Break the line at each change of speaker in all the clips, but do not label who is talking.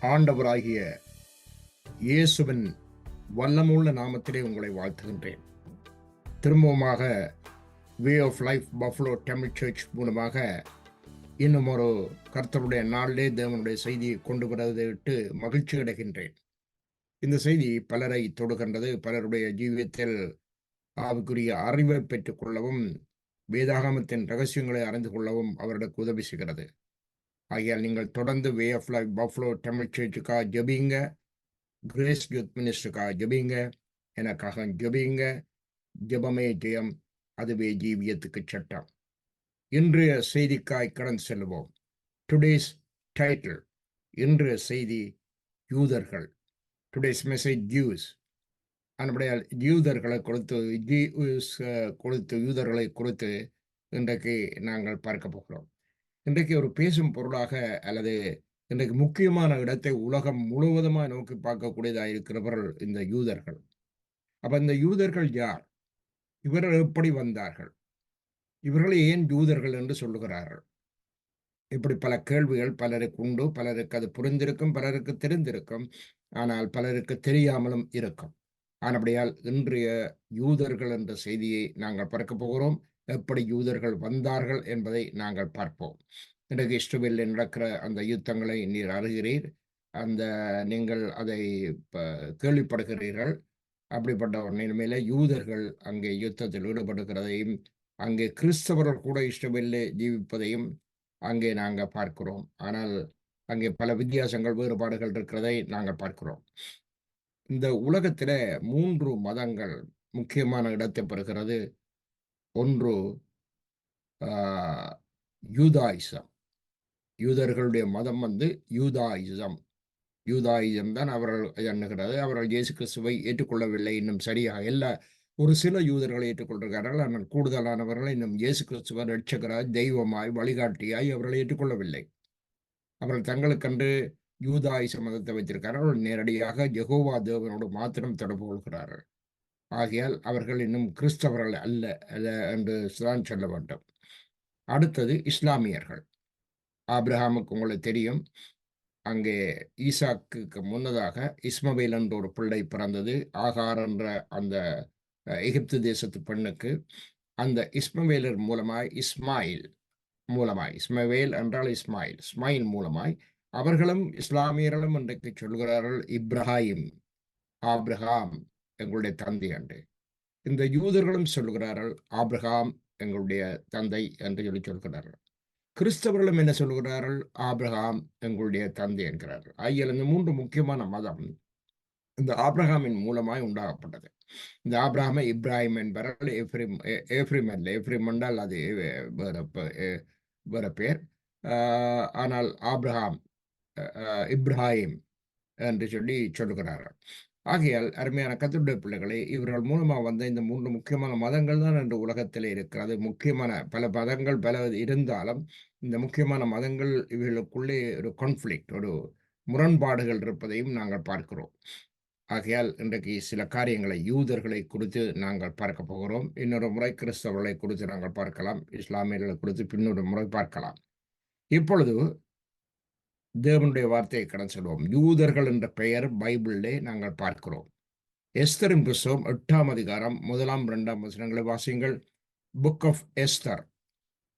ஆண்டவராகிய இயேசுவின் வல்லமுள்ள நாமத்திலே உங்களை வாழ்த்துகின்றேன். திரும்பவுமாக way of life Buffalo Tamil church மூலமாக இன்னும் ஒரு கர்த்தருடைய நாளிலே தேவனுடைய செய்தியை கொண்டு வருவதை விட்டு மகிழ்ச்சி அடைகின்றேன். இந்த செய்தி பலரை தொடுகின்றது. பலருடைய ஜீவியத்தில் ஆவிக்குரிய அறிவை பெற்றுக் கொள்ளவும் வேதாகமத்தின் ரகசியங்களை அறிந்து கொள்ளவும் அவர்களுக்கு உதவி செய்கிறது. ஆகையால் நீங்கள் தொடர்ந்து way of life Buffalo Tamil சர்ச்சுக்காக ஜெபிங்க, கிரேஸ் யூத் மினிஸ்டருக்காக ஜெபிங்க, எனக்காக ஜெபிங்க. ஜெபமே ஜெயம், அதுவே ஜீவியத்துக்கு சட்டம். இன்றைய செய்திக்காய் கடந்து செல்வோம். டுடேஸ் டைட்டில், இன்றைய செய்தி யூதர்கள். Today's message juice. நம்முடைய யூதர்களை கொடுத்து யூதர்களை குறித்து இன்றைக்கு நாங்கள் பார்க்க போகிறோம். இன்றைக்கு ஒரு பேசும் பொருளாக அல்லது இன்றைக்கு முக்கியமான இடத்தை உலகம் முழுவதுமாக நோக்கி பார்க்கக்கூடியதாக இருக்கிறவர்கள் இந்த யூதர்கள். அப்ப இந்த யூதர்கள் யார்? இவர்கள் எப்படி வந்தார்கள்? இவர்களை ஏன் யூதர்கள் என்று சொல்லுகிறார்கள்? இப்படி பல கேள்விகள் பலருக்கு உண்டு. பலருக்கு அது புரிந்திருக்கும், பலருக்கு தெரிந்திருக்கும், ஆனால் பலருக்கு தெரியாமலும் இருக்கும். ஆனபடியால் இன்றைய யூதர்கள் என்ற செய்தியை நாங்கள் பார்க்க போகிறோம். எப்படி யூதர்கள் வந்தார்கள் என்பதை நாங்கள் பார்ப்போம். இன்றைக்கு இஸ்ரவேலில் நடக்கிற அந்த யுத்தங்களை நீர் அறிகிறீர். நீங்கள் அதை கேள்விப்படுகிறீர்கள். அப்படிப்பட்ட மேலே யூதர்கள் அங்கே யுத்தத்தில் ஈடுபடுகிறதையும் அங்கே கிறிஸ்தவர்கள் கூட இஸ்ரவேலிலே ஜீவிப்பதையும் அங்கே நாங்கள் பார்க்கிறோம். ஆனால் அங்கே பல வித்தியாசங்கள், வேறுபாடுகள் இருக்கிறதை நாங்கள் பார்க்கிறோம். இந்த உலகத்தில 3 மதங்கள் முக்கியமான இடத்தை பெறுகிறது. ஒன்று யூதாயிசம். யூதர்களுடைய மதம் யூதாயிசம். யூதாயிசம் தான் அவர்கள் எண்ணுகிறது. அவர்கள் இயேசு கிறிஸ்துவை ஏற்றுக்கொள்ளவில்லை. இன்னும் சரியாக ஒரு சில யூதர்களை ஏற்றுக்கொண்டிருக்கிறார்கள். ஆனால் கூடுதலானவர்கள் இன்னும் இயேசு கிறிஸ்துவ ரட்சகராய், தெய்வமாய், வழிகாட்டியாய் அவர்களை ஏற்றுக்கொள்ளவில்லை. அவர்கள் தங்களுக்கென்று யூதாயிச மதத்தை வைத்திருக்கிறார்கள். நேரடியாக யெகோவா தேவனோடு மாத்திரம் தொடர்பு கொள்கிறார்கள். ஆகையால் அவர்கள் இன்னும் கிறிஸ்தவர்கள் அல்ல என்று தான் சொல்ல வேண்டும். அடுத்தது இஸ்லாமியர்கள். ஆபிரகாமுக்கு உங்களுக்கு தெரியும், அங்கே ஈசாக்கு முன்னதாக இஸ்மவேல் என்ற ஒரு பிள்ளை பிறந்தது. ஆகார் என்ற அந்த எகிப்து தேசத்து பெண்ணுக்கு அந்த இஸ்மவேலர் மூலமாய் இஸ்மவேல் என்றால் இஸ்மாயில் மூலமாய் அவர்களும் இஸ்லாமியர்களும் இன்றைக்கு சொல்கிறார்கள் ஆபிரகாம் எங்களுடைய தந்தை என்று. இந்த யூதர்களும் சொல்கிறார்கள் ஆபிரகாம் எங்களுடைய தந்தை என்று சொல்கிறார்கள். கிறிஸ்தவர்களும் என்ன சொல்கிறார்கள்? ஆபிரகாம் எங்களுடைய தந்தை என்கிறார்கள். ஆகிய இந்த 3 முக்கியமான மதம் இந்த ஆபிரகாமின் மூலமாய் உண்டாகப்பட்டது. இந்த ஆபிரகாமை இப்ராஹிம் என்பார்கள். எஃப்ரிம் அல்ல. எஃப்ரிம் என்றால் அது வேற பேர். ஆனால் ஆபிரகாம், இப்ராஹிம் என்று சொல்லுகிறார்கள். ஆகையால் அருமையான கர்த்தருடைய பிள்ளைகளை, இவர்கள் மூலமாக வந்த இந்த 3 முக்கியமான மதங்கள் தான் இன்று உலகத்திலே இருக்கிறது. முக்கியமான பல மதங்கள் பல இருந்தாலும் இந்த முக்கியமான மதங்கள் இவர்களுக்குள்ளே ஒரு கான்ஃப்ளிக்ட், ஒரு முரண்பாடுகள் இருப்பதையும் நாங்கள் பார்க்கிறோம். ஆகையால் இன்றைக்கு சில காரியங்களை, யூதர்களை குறித்து நாங்கள் பார்க்க போகிறோம். இன்னொரு முறை கிறிஸ்தவர்களை குறித்து நாங்கள் பார்க்கலாம். இஸ்லாமியர்களை குறித்து பின்னொரு முறை பார்க்கலாம். இப்பொழுது தேவனுடைய வார்த்தையை கடந்து செல்வோம். யூதர்கள் என்ற பெயர் பைபிளிலே நாங்கள் பார்க்கிறோம். எஸ்தரின் புஸ்தகம் 8ஆம் அதிகாரம் 1, 2 வசனங்களை வாசியுங்கள். Book of Esther,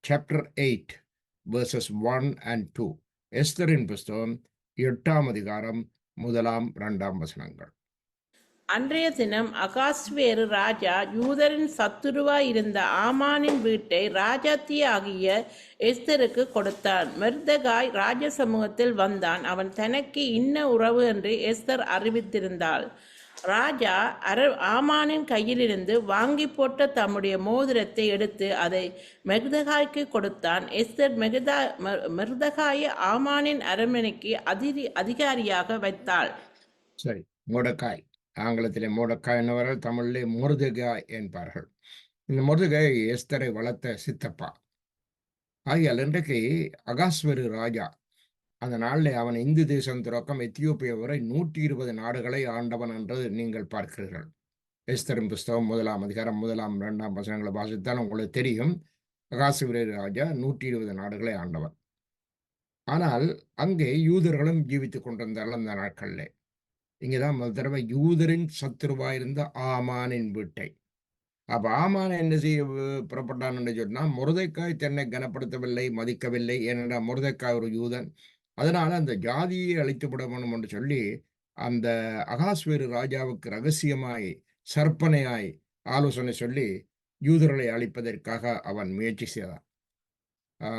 chapter 8, verses 1 and 2. எஸ்தரின் புஸ்தகம் 8ஆம் அதிகாரம் 1, 2 வசனங்கள்.
அன்றைய தினம் அகாஸ்வேரு ராஜா யூதரின் சத்துருவாய் இருந்த ஆமானின் வீட்டை ராஜாத்தியாகிய எஸ்தருக்கு கொடுத்தான். மெர்தகாய் ராஜ சமூகத்தில் வந்தான். அவன் தனக்கு இன்ன உறவு என்று எஸ்தர் அறிவித்திருந்தாள். ராஜா ஆமானின் கையிலிருந்து வாங்கி போட்ட தம்முடைய மோதிரத்தை எடுத்து அதை மெர்தகாய்க்கு கொடுத்தான். எஸ்தர் மெர்தகாயை ஆமானின் அரண்மனைக்கு அதிகாரியாக வைத்தாள்.
சரி, மொர்தெகாய், ஆங்கிலத்திலே மொர்தெகாய் என்பவர்கள், தமிழிலே மொர்தெகாய் என்பார்கள். இந்த மொர்தெகாய் எஸ்தரை வளர்த்த சித்தப்பா. ஆகையால் இன்றைக்கு அகாஸ்வேரு ராஜா அந்த நாளில் அவன் இந்து தேசம் தொடக்கம் எத்தியோப்பியா வரை 120 நாடுகளை ஆண்டவன் என்று நீங்கள் பார்க்கிறீர்கள். எஸ்தரின் புஸ்தகம் 1ஆம் அதிகாரம் 1, 2 வசனங்களை வாசித்தால் உங்களுக்கு தெரியும். அகாஸ்வேரு ராஜா 120 நாடுகளை ஆண்டவன். ஆனால் அங்கே யூதர்களும் ஜீவித்துக் கொண்டிருந்தார்கள் அந்த நாட்கள்ல. இங்கதான் முதல் தடவை யூதரின் சத்துருவாயிருந்த ஆமானின் வீட்டை. அப்ப ஆமான் என்ன செய்ய புறப்பட்டான் என்று சொன்னா, மொர்தெக்காய் தன்னை கனப்படுத்தவில்லை, மதிக்கவில்லை. ஏனென்றால் மொர்தெக்காய் ஒரு யூதன். அதனால அந்த ஜாதியை அழித்துவிட வேண்டும் என்று சொல்லி, அந்த அகாஸ்வேரு ராஜாவுக்கு ரகசியமாய், சற்பனையாய் ஆலோசனை சொல்லி, யூதர்களை அழிப்பதற்காக அவன் முயற்சி செய்தான். ஆ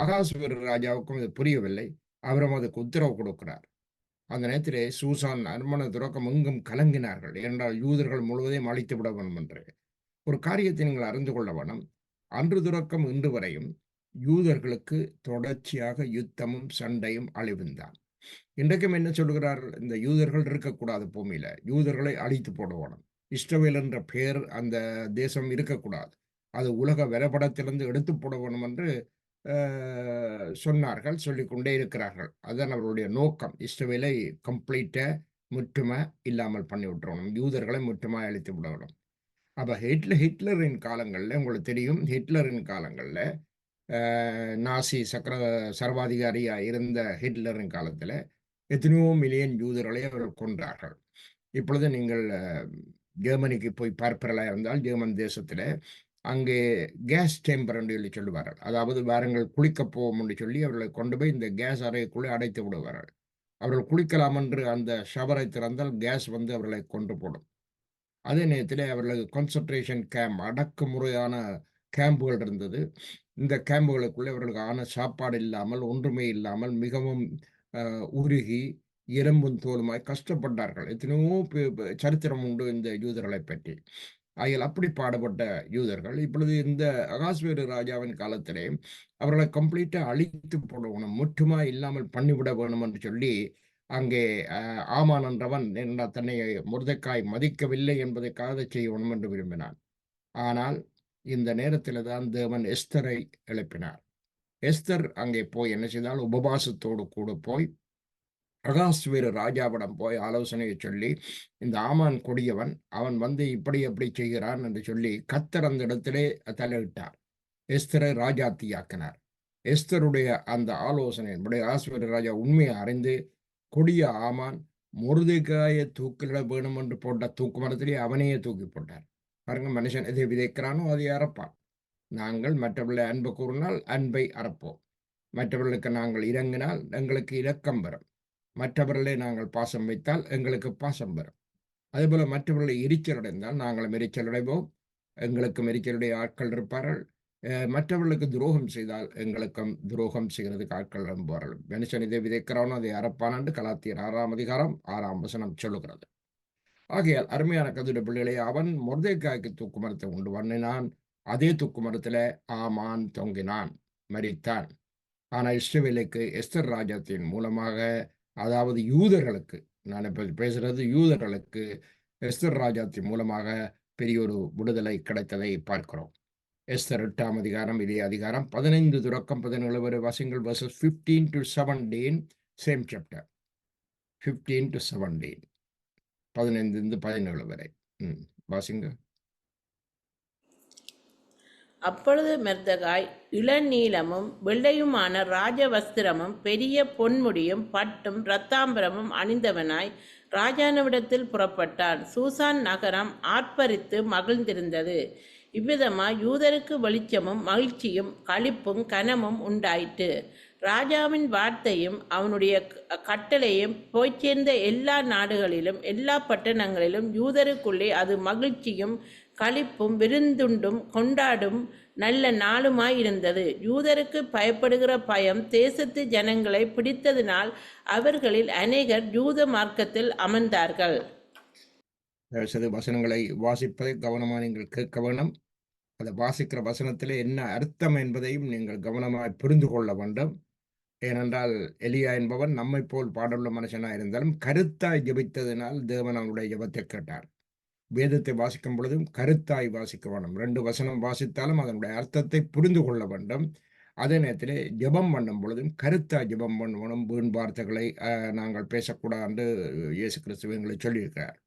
அகாஸ்வேரு ராஜாவுக்கும் இது புரியவில்லை. அவரும் அதுக்கு உத்தரவு கொடுக்கிறார். அந்த நேரத்திலே சூசான் அரண்மனை துறக்கம் எங்கும் கலங்கினார்கள். ஏனென்றால் யூதர்கள் முழுவதையும் அழித்து விட வேண்டும் என்று. ஒரு காரியத்தை நீங்கள் அறிந்து கொள்ள வேணும். அன்று துறக்கம் இன்று வரையும் யூதர்களுக்கு தொடர்ச்சியாக யுத்தமும் சண்டையும் அழிவுந்தான். இன்றைக்கும் என்ன சொல்கிறார்? இந்த யூதர்கள் இருக்கக்கூடாது பூமியில. யூதர்களை அழித்து போட வேணும். இஸ்ரவேல் என்ற பெயர் அந்த தேசம் இருக்கக்கூடாது. அது உலக வரைபடத்திலிருந்து எடுத்து போட வேணும் என்று சொன்னார்கள். சொல்லிக்கொண்டே இருக்கிறார்கள். அதுதான் அவர்களுடைய நோக்கம். இஸ்ரவேலை கம்ப்ளீட்டா முற்றுமா இல்லாமல் பண்ணி விட்டுறணும். யூதர்களை முற்றுமா அழித்து விடணும். அப்ப ஹிட்லரின் காலங்கள்ல உங்களுக்கு தெரியும். ஹிட்லரின் காலங்கள்ல நாசி சர்வாதிகாரியா இருந்த ஹிட்லரின் காலத்துல எத்தனையோ மில்லியன் யூதர்களை அவர்கள் கொன்றார்கள். இப்பொழுது நீங்கள் ஜெர்மனிக்கு போய் பார்ப்பீர்களா இருந்தால், ஜெர்மன் தேசத்துல அங்கே கேஸ் சேம்பர் என்று சொல்லி சொல்லுவார்கள். அதாவது வாருங்கள் குளிக்கப் போவோம் என்று சொல்லி அவர்களை கொண்டு போய் இந்த கேஸ் அறைக்குள்ளே அடைத்து விடுவார்கள். அவர்கள் குளிக்கலாம் என்று அந்த ஷவரை திறந்தால் கேஸ் வந்து அவர்களை கொன்று போடும். அதே நேரத்திலே அவர்களுக்கு கான்சன்ட்ரேஷன் கேம்ப், அடக்குமுறையான கேம்புகள் இருந்தது. இந்த கேம்புகளுக்குள்ளே அவர்களுக்கு சாப்பாடு இல்லாமல், ஒன்றுமே இல்லாமல் மிகவும் உருகி எலும்பும் தோலுமாய் கஷ்டப்பட்டார்கள். எத்தனையோ சரித்திரம் உண்டு இந்த யூதர்களை பற்றி. ஆகையால் அப்படி பாடுபட்ட யூதர்கள் இப்பொழுது இந்த அகாஸ்வேரு ராஜாவின் காலத்திலே அவர்களை கம்ப்ளீட்டா அழித்து போடணும், முற்றுமா இல்லாமல் பண்ணிவிட வேணும் என்று சொல்லி அங்கே ஆமான் என்றவன் தன்னை மொர்தெக்காய் மதிக்கவில்லை என்பதற்காக அதை செய்யணும் என்று விரும்பினான். ஆனால் இந்த நேரத்தில் தான் தேவன் எஸ்தரை எழுப்பினார். எஸ்தர் அங்கே போய் என்ன செய்தால், உபவாசத்தோடு கூட போய் அகாஸ்வேரு ராஜாவிடம் போய் ஆலோசனையை சொல்லி, இந்த ஆமான் கொடியவன், அவன் வந்து இப்படி எப்படி செய்கிறான் என்று சொல்லி கர்த்தர் அந்த இடத்திலே தலையிட்டார். எஸ்தரை ராஜாத்தியாக்கினார். எஸ்தருடைய அந்த ஆலோசனையின்படி அகாஸ்வேரு ராஜா உண்மையை அறிந்து, கொடிய ஆமான் மொர்தெக்காயை தூக்கிலிட வேணும் என்று போட்ட தூக்கு மரத்திலே அவனையே தூக்கி போட்டார். பாருங்க, மனுஷன் எதை விதைக்கிறானோ அதை அறப்பான். நாங்கள் மற்றவர்களை அன்பு கூறினால் அன்பை அறப்போம். மற்றவர்களுக்கு நாங்கள் இறங்கினால் எங்களுக்கு இரக்கம் வரும். மற்றவர்களை நாங்கள் பாசம் வைத்தால் எங்களுக்கு பாசம் வரும். அதேபோல மற்றவர்களை எரிச்சல் அடைந்தால் நாங்களும் எரிச்சல் அடைவோம். எங்களுக்கும் எரிச்சலுடைய ஆட்கள் இருப்பார்கள். மற்றவர்களுக்கு துரோகம் செய்தால் எங்களுக்கும் துரோகம் செய்கிறதுக்கு ஆட்கள் நம்புவார்கள். மனுஷன் இதை விதைக்கிறானோ அதை அறப்பான் என்று கலாத்தியர் 6ஆம் அதிகாரம் 6ஆம் வசனம் சொல்லுகிறது. ஆகையால் அருமையான கதுடைய பிள்ளைகளை, அவன் மொர்தெக்காய்க்கு தூக்கு மரத்தை உண்டு பண்ணினான். அதே தூக்கு மரத்துல ஆமான் தொங்கினான், மரித்தான். ஆனா இஸ்ரவேலுக்கு எஸ்தர் ராஜ்யத்தின் மூலமாக, அதாவது யூதர்களுக்கு, நான் இப்ப பேசுறது யூதர்களுக்கு எஸ்தர் ராஜ்யத்தின் மூலமாக பெரிய ஒரு விடுதலை கிடைத்ததை பார்க்கிறோம். எஸ்தர் 8ஆம் அதிகாரம், இதே அதிகாரம் 15 தொடக்கம் 17 வரை வாசிங்கள். verses 15 to 17, same chapter. 15 to 17, 15 17 வரை வாசிங்க.
அப்பொழுது மெர்தகாய் இளநீலமும் வெள்ளையுமான ராஜவஸ்திரமும் பெரிய பொன்முடியும் பட்டும் இரத்தாம்பரமும் அணிந்தவனாய் ராஜாவிடத்தில் புறப்பட்டான். சூசான் நகரம் ஆர்ப்பரித்து மகிழ்ந்திருந்தது. இவ்விதமாய் யூதருக்கு வெளிச்சமும் மகிழ்ச்சியும் களிப்பும் கனமும் உண்டாயிற்று. ராஜாவின் வார்த்தையும் அவனுடைய கட்டளையும் போய் சேர்ந்த எல்லா நாடுகளிலும் எல்லா பட்டணங்களிலும் யூதருக்குள்ளே அது மகிழ்ச்சியும் களிப்பும் விருந்துண்டும் கொண்டாடும் நல்ல நாளுமாயிருந்தது. யூதருக்கு பயப்படுகிற பயம் தேசத்து ஜனங்களை பிடித்ததினால் அவர்களில் அநேகர் யூத மார்க்கத்தில் அமர்ந்தார்கள்.
வசனங்களை வாசிப்பதை கவனமாக நீங்கள் கேட்க வேணும். அதை வாசிக்கிற வசனத்திலே என்ன அர்த்தம் என்பதையும் நீங்கள் கவனமாக புரிந்து கொள்ள வேண்டும். ஏனென்றால் எலியா என்பவன் நம்மை போல் பாடுள்ள மனுஷனாக இருந்தாலும் கருத்தாய் ஜெபித்ததினால் தேவன் அவனுடைய ஜெபத்தை கேட்டார். வேதத்தை வாசிக்கும் பொழுதும் கருத்தாய் வாசிக்க வேண்டும். 2 வசனம் வாசித்தாலும் அதனுடைய அர்த்தத்தை புரிந்து கொள்ள வேண்டும். அதே நேரத்திலே ஜெபம் பண்ணும் பொழுதும் கருத்தாய் ஜெபம் பண்ணணும். வீண் வார்த்தைகளை நாங்கள் பேசக்கூடாது என்று இயேசு கிறிஸ்து எங்களை சொல்லியிருக்கிறார்.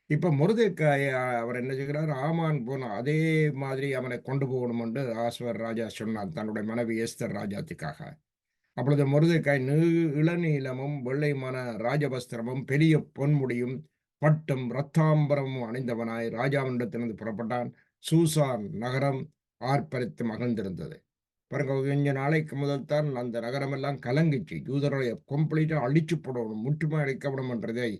இப்ப மொர்தெக்காய் அவர் என்ன செய்கிறார்? ஆமான் போன அதே மாதிரி அவனை கொண்டு போகணும் என்று ஆஸ்வர் ராஜா சொன்னான், தன்னுடைய மனைவி எஸ்தர் ராஜாத்துக்காக. அப்பொழுது மொர்தெகாய் இளநீலமும் வெள்ளையுமான ராஜவஸ்திரமும் பெரிய பொன்முடியும் பட்டும் இரத்தாம்பரமும் அணிந்தவனாய் ராஜாவினிடத்திலிருந்து புறப்பட்டான். சூசான் நகரம் ஆர்ப்பரித்து மகிழ்ந்திருந்தது. பாருங்க, கொஞ்ச நாளைக்கு முதல் தான் அந்த நகரமெல்லாம் கலங்கிச்சு. யூதர்களை கம்ப்ளீட்டா அழிச்சு போடணும், முற்றுமை அழிக்கப்படும் என்றதை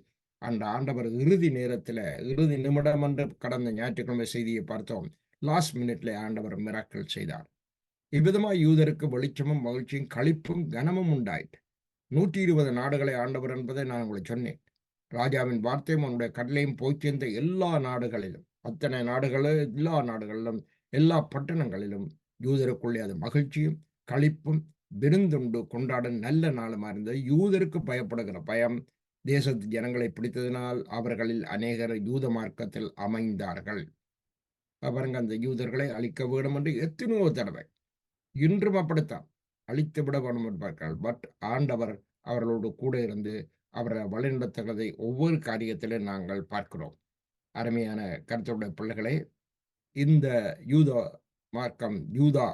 அந்த ஆண்டவர் இறுதி நேரத்துல, இறுதி நிமிடம் என்று கடந்த ஞாயிற்றுக்கிழமை செய்தியை பார்த்தோம். லாஸ்ட் மினிட்ல ஆண்டவர் மிராக்கிள் செய்தார். இவ்விதமாய் யூதருக்கு வெளிச்சமும் மகிழ்ச்சியும் களிப்பும் கனமும் உண்டாயிற்று. 120 நாடுகளை ஆண்டவர் என்பதை நான் உங்களுக்கு சொன்னேன். ராஜாவின் வார்த்தையும் அவனுடைய கட்டளையும் போய் சேர்ந்த எல்லா நாடுகளிலும், அத்தனை நாடுகளும், எல்லா நாடுகளிலும், எல்லா பட்டணங்களிலும் யூதருக்குள்ளே அது மகிழ்ச்சியும் களிப்பும் விருந்துண்டு கொண்டாட நல்ல நாளுமா இருந்தது. யூதருக்கு பயப்படுகிற பயம் தேசத்து ஜனங்களை பிடித்ததினால் அவர்களில் அநேகர் யூத மார்க்கத்தில் அமைந்தார்கள். பாருங்க, அந்த யூதர்களை அழிக்க வேண்டும் என்று எத்தனையோ தடவை, இன்றும் அப்படித்தான் அழித்து விட வேண்டும் என்பார்கள். பட் ஆண்டவர் அவர்களோடு கூட இருந்து அவரை வழிநடத்துகிறதை ஒவ்வொரு காரியத்திலும் நாங்கள் பார்க்கிறோம். அருமையான கர்த்தருடைய பிள்ளைகளே, இந்த யூத மார்க்கம், யூதா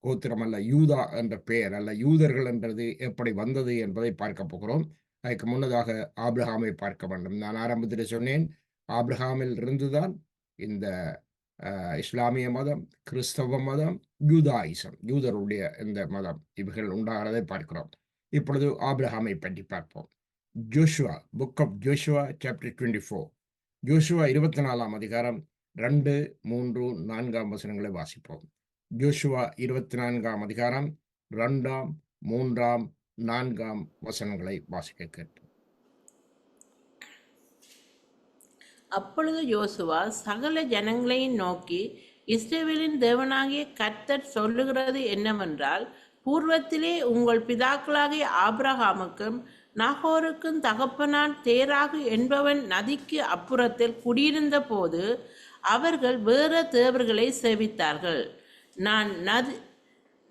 கோத்திரம் அல்ல, யூதா என்ற பெயர் அல்ல, யூதர்கள் என்றது எப்படி வந்தது என்பதை பார்க்க போகிறோம். அதுக்கு முன்னதாக ஆபிரகாமை பார்க்க வேண்டும். நான் ஆரம்பத்தில் சொன்னேன், ஆபிரகாமில் இருந்துதான் இந்த இஸ்லாமிய மதம், கிறிஸ்தவ மதம், யூதாயிசம், யூதருடைய இந்த மதம் இவைகள் உண்டாகிறதை பார்க்கிறோம். இப்பொழுது ஆபிரகாமை பற்றி பார்ப்போம். Joshua, book of Joshua chapter 24. Joshua 24ஆம் அதிகாரம் 2, 3, 4ஆம் வசனங்களை வாசிப்போம். ஜோஷுவா 24ஆம் அதிகாரம் 2ஆம், 3ஆம், 4ஆம் வசனங்களை வாசிக்க கேட்டோம்.
அப்பொழுது யோசுவா சகல ஜனங்களையும் நோக்கி, இஸ்ரவேலின் தேவனாகிய கர்த்தர் சொல்லுகிறது என்னவென்றால், பூர்வத்திலே உங்கள் பிதாக்களாகிய ஆபிரகாமுக்கும் நாகோருக்கும் தகப்பனான் தேராகு என்பவன் நதிக்கு அப்புறத்தில் குடியிருந்த போது அவர்கள் வேற தேவர்களை சேவித்தார்கள்.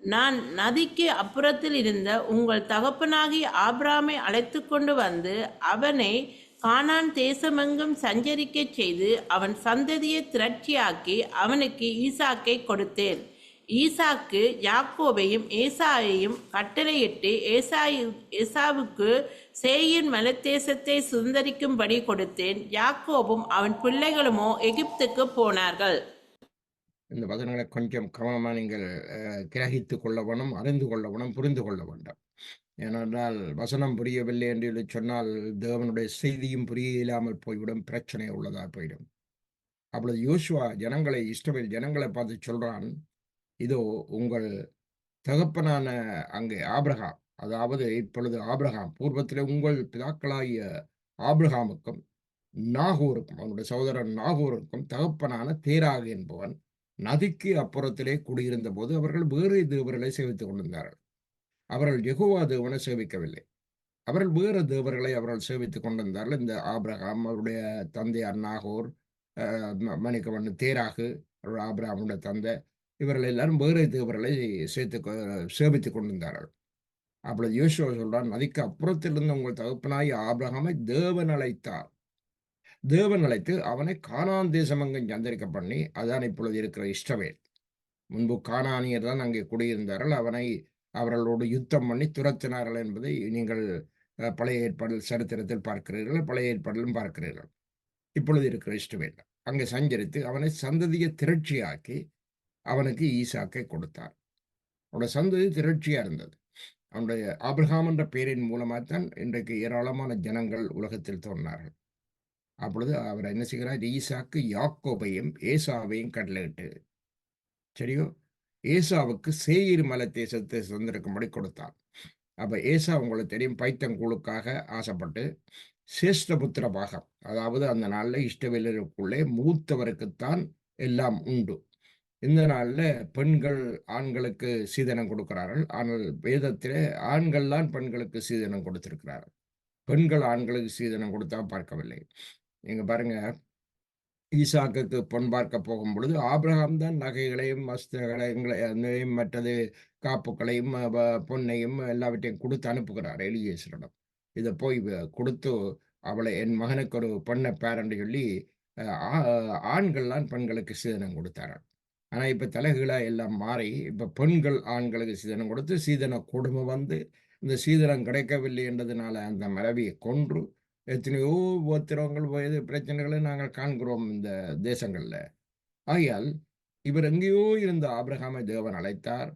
நான் நதிக்கு அப்புறத்தில் இருந்த உங்கள் தகப்பனாகிய ஆபிரகாமை அழைத்து கொண்டு வந்து அவனை கானான் தேசமெங்கும் சஞ்சரிக்கச் செய்து அவன் சந்ததியை திரட்சியாக்கி அவனுக்கு ஈசாக்கை கொடுத்தேன். ஈசாக்கு யாக்கோபையும் ஏசாயையும் கட்டளையிட்டு ஏசாவுக்கு சேயீர் மலைத்தேசத்தை சுதந்தரிக்கும்படி கொடுத்தேன். யாக்கோபும் அவன் பிள்ளைகளுமோ எகிப்துக்கு போனார்கள்.
இந்த வசனங்களை கொஞ்சம் கவனமாக நீங்கள் கிரகித்து கொள்ள வேணும், அறிந்து கொள்ள வேணும், புரிந்து கொள்ள வேண்டும். ஏனென்றால் வசனம் புரியவில்லை என்று சொன்னால் தேவனுடைய செய்தியும் புரிய இல்லாமல் போய்விடும், பிரச்சனை உள்ளதாக போயிடும். அப்பொழுது யோசுவா ஜனங்களை, இஸ்ரவேல் ஜனங்களை பார்த்து சொல்றான், இதோ உங்கள் தகப்பனான அங்கே ஆபிரகாம், அதாவது இப்பொழுது ஆபிரகாம், பூர்வத்தில் உங்கள் பிதாக்களாகிய ஆபிரகாமுக்கும் நாகூருக்கும், அவனுடைய சகோதரன் நாகூருக்கும் தகப்பனான தேராக என்பவன் நதிக்கு அப்புறத்திலே குடியிருந்த போது அவர்கள் வேறு தேவர்களை சேவித்துக் கொண்டிருந்தார்கள். அவர்கள் யெகோவா தேவனை சேவிக்கவில்லை. அவர்கள் வேறு தேவர்களை அவர்கள் சேவித்துக் கொண்டிருந்தார்கள். இந்த ஆபிரகாம், அவருடைய தந்தையார் நாகூர், மணிக்கவன் தேராகு, ஆபிரகாமுடைய தந்தை, இவர்கள் எல்லாரும் வேறு தேவர்களை சேவித்துக் கொண்டிருந்தார்கள். அப்பொழுது யோசுவா சொல்றான், நதிக்கு அப்புறத்திலிருந்து உங்கள் தகப்பனாய் ஆபிரகாமை தேவன் அழைத்தார். தேவன் அழைத்து அவனை கானான் தேசம் அங்கு சந்தரிக்க பண்ணி, அதான் இப்பொழுது இருக்கிற இஸ்ரவேல். முன்பு கானானியர் தான் அங்கே குடியிருந்தார்கள். அவர்களோடு யுத்தம் பண்ணி துரத்தினார்கள் என்பதை நீங்கள் பழைய ஏற்பாடில் சரித்திரத்தில் பார்க்கிறீர்கள், பழைய ஏற்பாடிலும் பார்க்கிறீர்கள். இப்பொழுது இருக்கிற இஸ்ரவேல் அங்கே சஞ்சரித்து அவனை சந்ததியை திரட்சியாக்கி அவனுக்கு ஈசாக்கை கொடுத்தார். அவனுடைய சந்ததி திரட்சியா இருந்தது. அவனுடைய ஆபிரகாம் என்ற பெயரின் மூலமாகத்தான் இன்றைக்கு ஏராளமான ஜனங்கள் உலகத்தில் தோன்றினார்கள். அப்பொழுது அவர் என்ன செய்கிறார், ஈசாக்கு யாக்கோபையும் ஏசாவையும் கட்டளையிட்டு, சரியோ, ஏசாவுக்கு சேயீர் மலை தேசத்தை சுதந்திரிக்கும்படி கொடுத்தார். அப்ப ஏசா உங்களுக்கு தெரியும், பைத்தங்கூழுக்காக ஆசைப்பட்டு சேஷ்டபுத்திர பாகம், அதாவது அந்த நாளில் இஷ்டவேலருக்குள்ளே மூத்தவருக்குத்தான் எல்லாம் உண்டு. இந்த நாளில் பெண்கள் ஆண்களுக்கு சீதனம் கொடுக்கிறார்கள். ஆனால் வேதத்திலே ஆண்கள் தான் பெண்களுக்கு சீதனம் கொடுத்திருக்கிறார்கள். பெண்கள் ஆண்களுக்கு சீதனம் கொடுத்தா பார்க்கவில்லை. நீங்க பாருங்க, ஈசாக்குக்கு பொன் பார்க்க போகும் பொழுது ஆபிரகாம் தான் நகைகளையும் வஸ்திரங்களையும் மற்றது காப்புகளையும் பொன்னையும் எல்லாவற்றையும் கொடுத்து அனுப்புகிறார் எலியேசரிடம். இதை போய் கொடுத்து அவளை என் மகனுக்கு ஒரு பொண்ணை பேரண்டு சொல்லி ஆண்கள்லாம் பெண்களுக்கு சீதனம் கொடுத்தார்கள். ஆனால் இப்போ தலைகளாக எல்லாம் மாறி இப்போ பெண்கள் ஆண்களுக்கு சீதனம் கொடுத்து சீதன கொடுமை வந்து இந்த சீதனம் கிடைக்கவில்லை என்றதுனால அந்த மனைவியை கொன்று எத்தனையோ உபத்திரவங்கள் பிரச்சனைகளை நாங்கள் காண்கிறோம் இந்த தேசங்களில். ஆகையால் இவர் எங்கேயோ இருந்த ஆபிரகாமை தேவன் அழைத்தார்.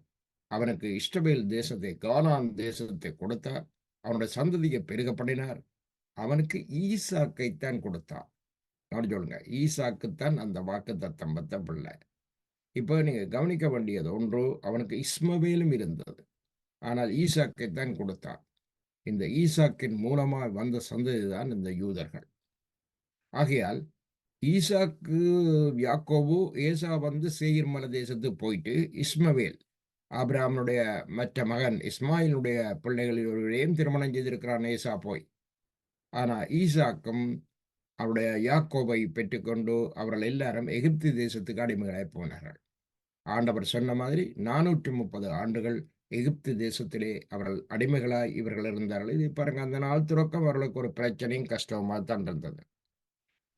அவனுக்கு இஸ்ரவேல் தேசத்தை, கானான் தேசத்தை கொடுத்தார். அவனுடைய சந்ததியை பெருக பண்ணினார். அவனுக்கு ஈசாக்கைத்தான் கொடுத்தார். அப்படி சொல்லுங்க, ஈசாக்குத்தான் அந்த வாக்கு தத்தம் பெற்ற பிள்ளை. இப்போ நீங்க கவனிக்க வேண்டியது ஒன்று, அவனுக்கு இஸ்மவேலும் இருந்தது, ஆனால் ஈசாக்கைத்தான் கொடுத்தார். இந்த ஈசாக்கின் மூலமாக வந்த சந்ததி தான் இந்த யூதர்கள். ஆகையால் ஈசாக்கு, யாக்கோபு, ஏசா வந்து சேயீர் மலை தேசத்துக்கு போயிட்டு இஸ்மவேல், ஆபிரகாமுடைய மற்ற மகன் இஸ்மாயிலுடைய பிள்ளைகளில் ஒருவரையும் திருமணம் செய்திருக்கிறான் ஏசா போய். ஆனால் ஈசாக்கும் அவருடைய யாக்கோபை பெற்றுக்கொண்டு அவர்கள் எல்லாரும் எகிப்து தேசத்துக்கு அடிமைகளாய் போனார்கள். ஆண்டவர் சொன்ன மாதிரி 430 ஆண்டுகள் எகிப்து தேசத்திலே அவர்கள் அடிமைகளாய் இவர்கள் இருந்தார்கள். இது பாருங்க, அந்த நாள் துறக்கம் அவர்களுக்கு ஒரு பிரச்சனையும் கஷ்டமாக தான் இருந்தது.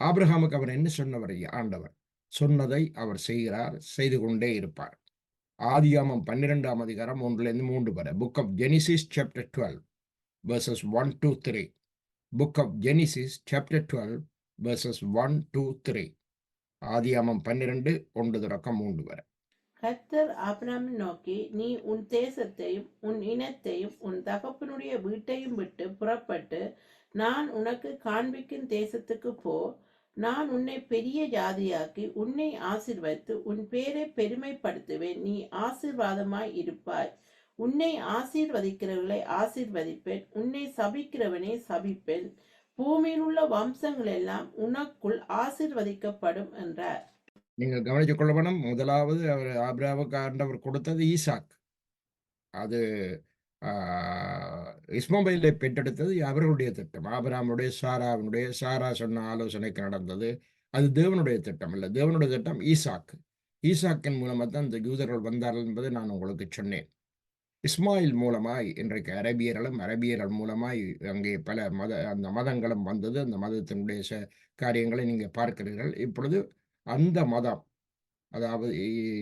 ஆபிரகாமுக்கு அவர் என்ன சொன்னவர்? ஆண்டவர் சொன்னதை அவர் செய்கிறார், செய்து கொண்டே இருப்பார். ஆதியாமம் 12ஆம் அதிகாரம் 1-3 வரை. Book of Genesis chapter 12 verses 1-3. Book of Genesis chapter 12 verses 1-3. ஆதியாமம் 12 1-3 வரை.
கர்த்தர் ஆபிரகாமை நோக்கி, நீ உன் தேசத்தையும் உன் இனத்தையும் உன் தகப்பனுடைய வீட்டையும் விட்டு புறப்பட்டு நான் உனக்கு காண்பிக்கும் தேசத்துக்கு போ. நான் உன்னை பெரிய ஜாதியாக்கி உன்னை ஆசீர்வதித்து உன் பேரை பெருமைப்படுத்துவேன். நீ ஆசீர்வாதமாய் இருப்பாய். உன்னை ஆசீர்வதிக்கிறவர்களை ஆசீர்வதிப்பேன், உன்னை சபிக்கிறவனை சபிப்பேன். பூமியில் உள்ள வம்சங்கள் எல்லாம் உனக்குள் ஆசீர்வதிக்கப்படும் என்றார்.
நீங்கள் கவனித்துக் கொள்ள வேணும், முதலாவது அவர் ஆபிரகாமுக்கு ஆண்டவர் கொடுத்தது ஈசாக். அது இஸ்மவேலை பெற்றெடுத்தது அவர்களுடைய திட்டம். ஆபிரகாமுடைய சாரா சொன்ன ஆலோசனைக்கு நடந்தது. அது தேவனுடைய திட்டம் இல்லை. தேவனுடைய திட்டம் ஈசாக். ஈசாக்கின் மூலமாக தான் இந்த யூதர்கள் வந்தார்கள் என்பதை நான் உங்களுக்கு சொன்னேன். இஸ்மாயில் மூலமாய் இன்றைக்கு அரபியர்கள் மூலமாய் அங்கே பல அந்த மதங்களும் வந்தது. அந்த மதத்தினுடைய காரியங்களை நீங்கள் பார்க்கிறீர்கள். இப்பொழுது அந்த மதம், அதாவது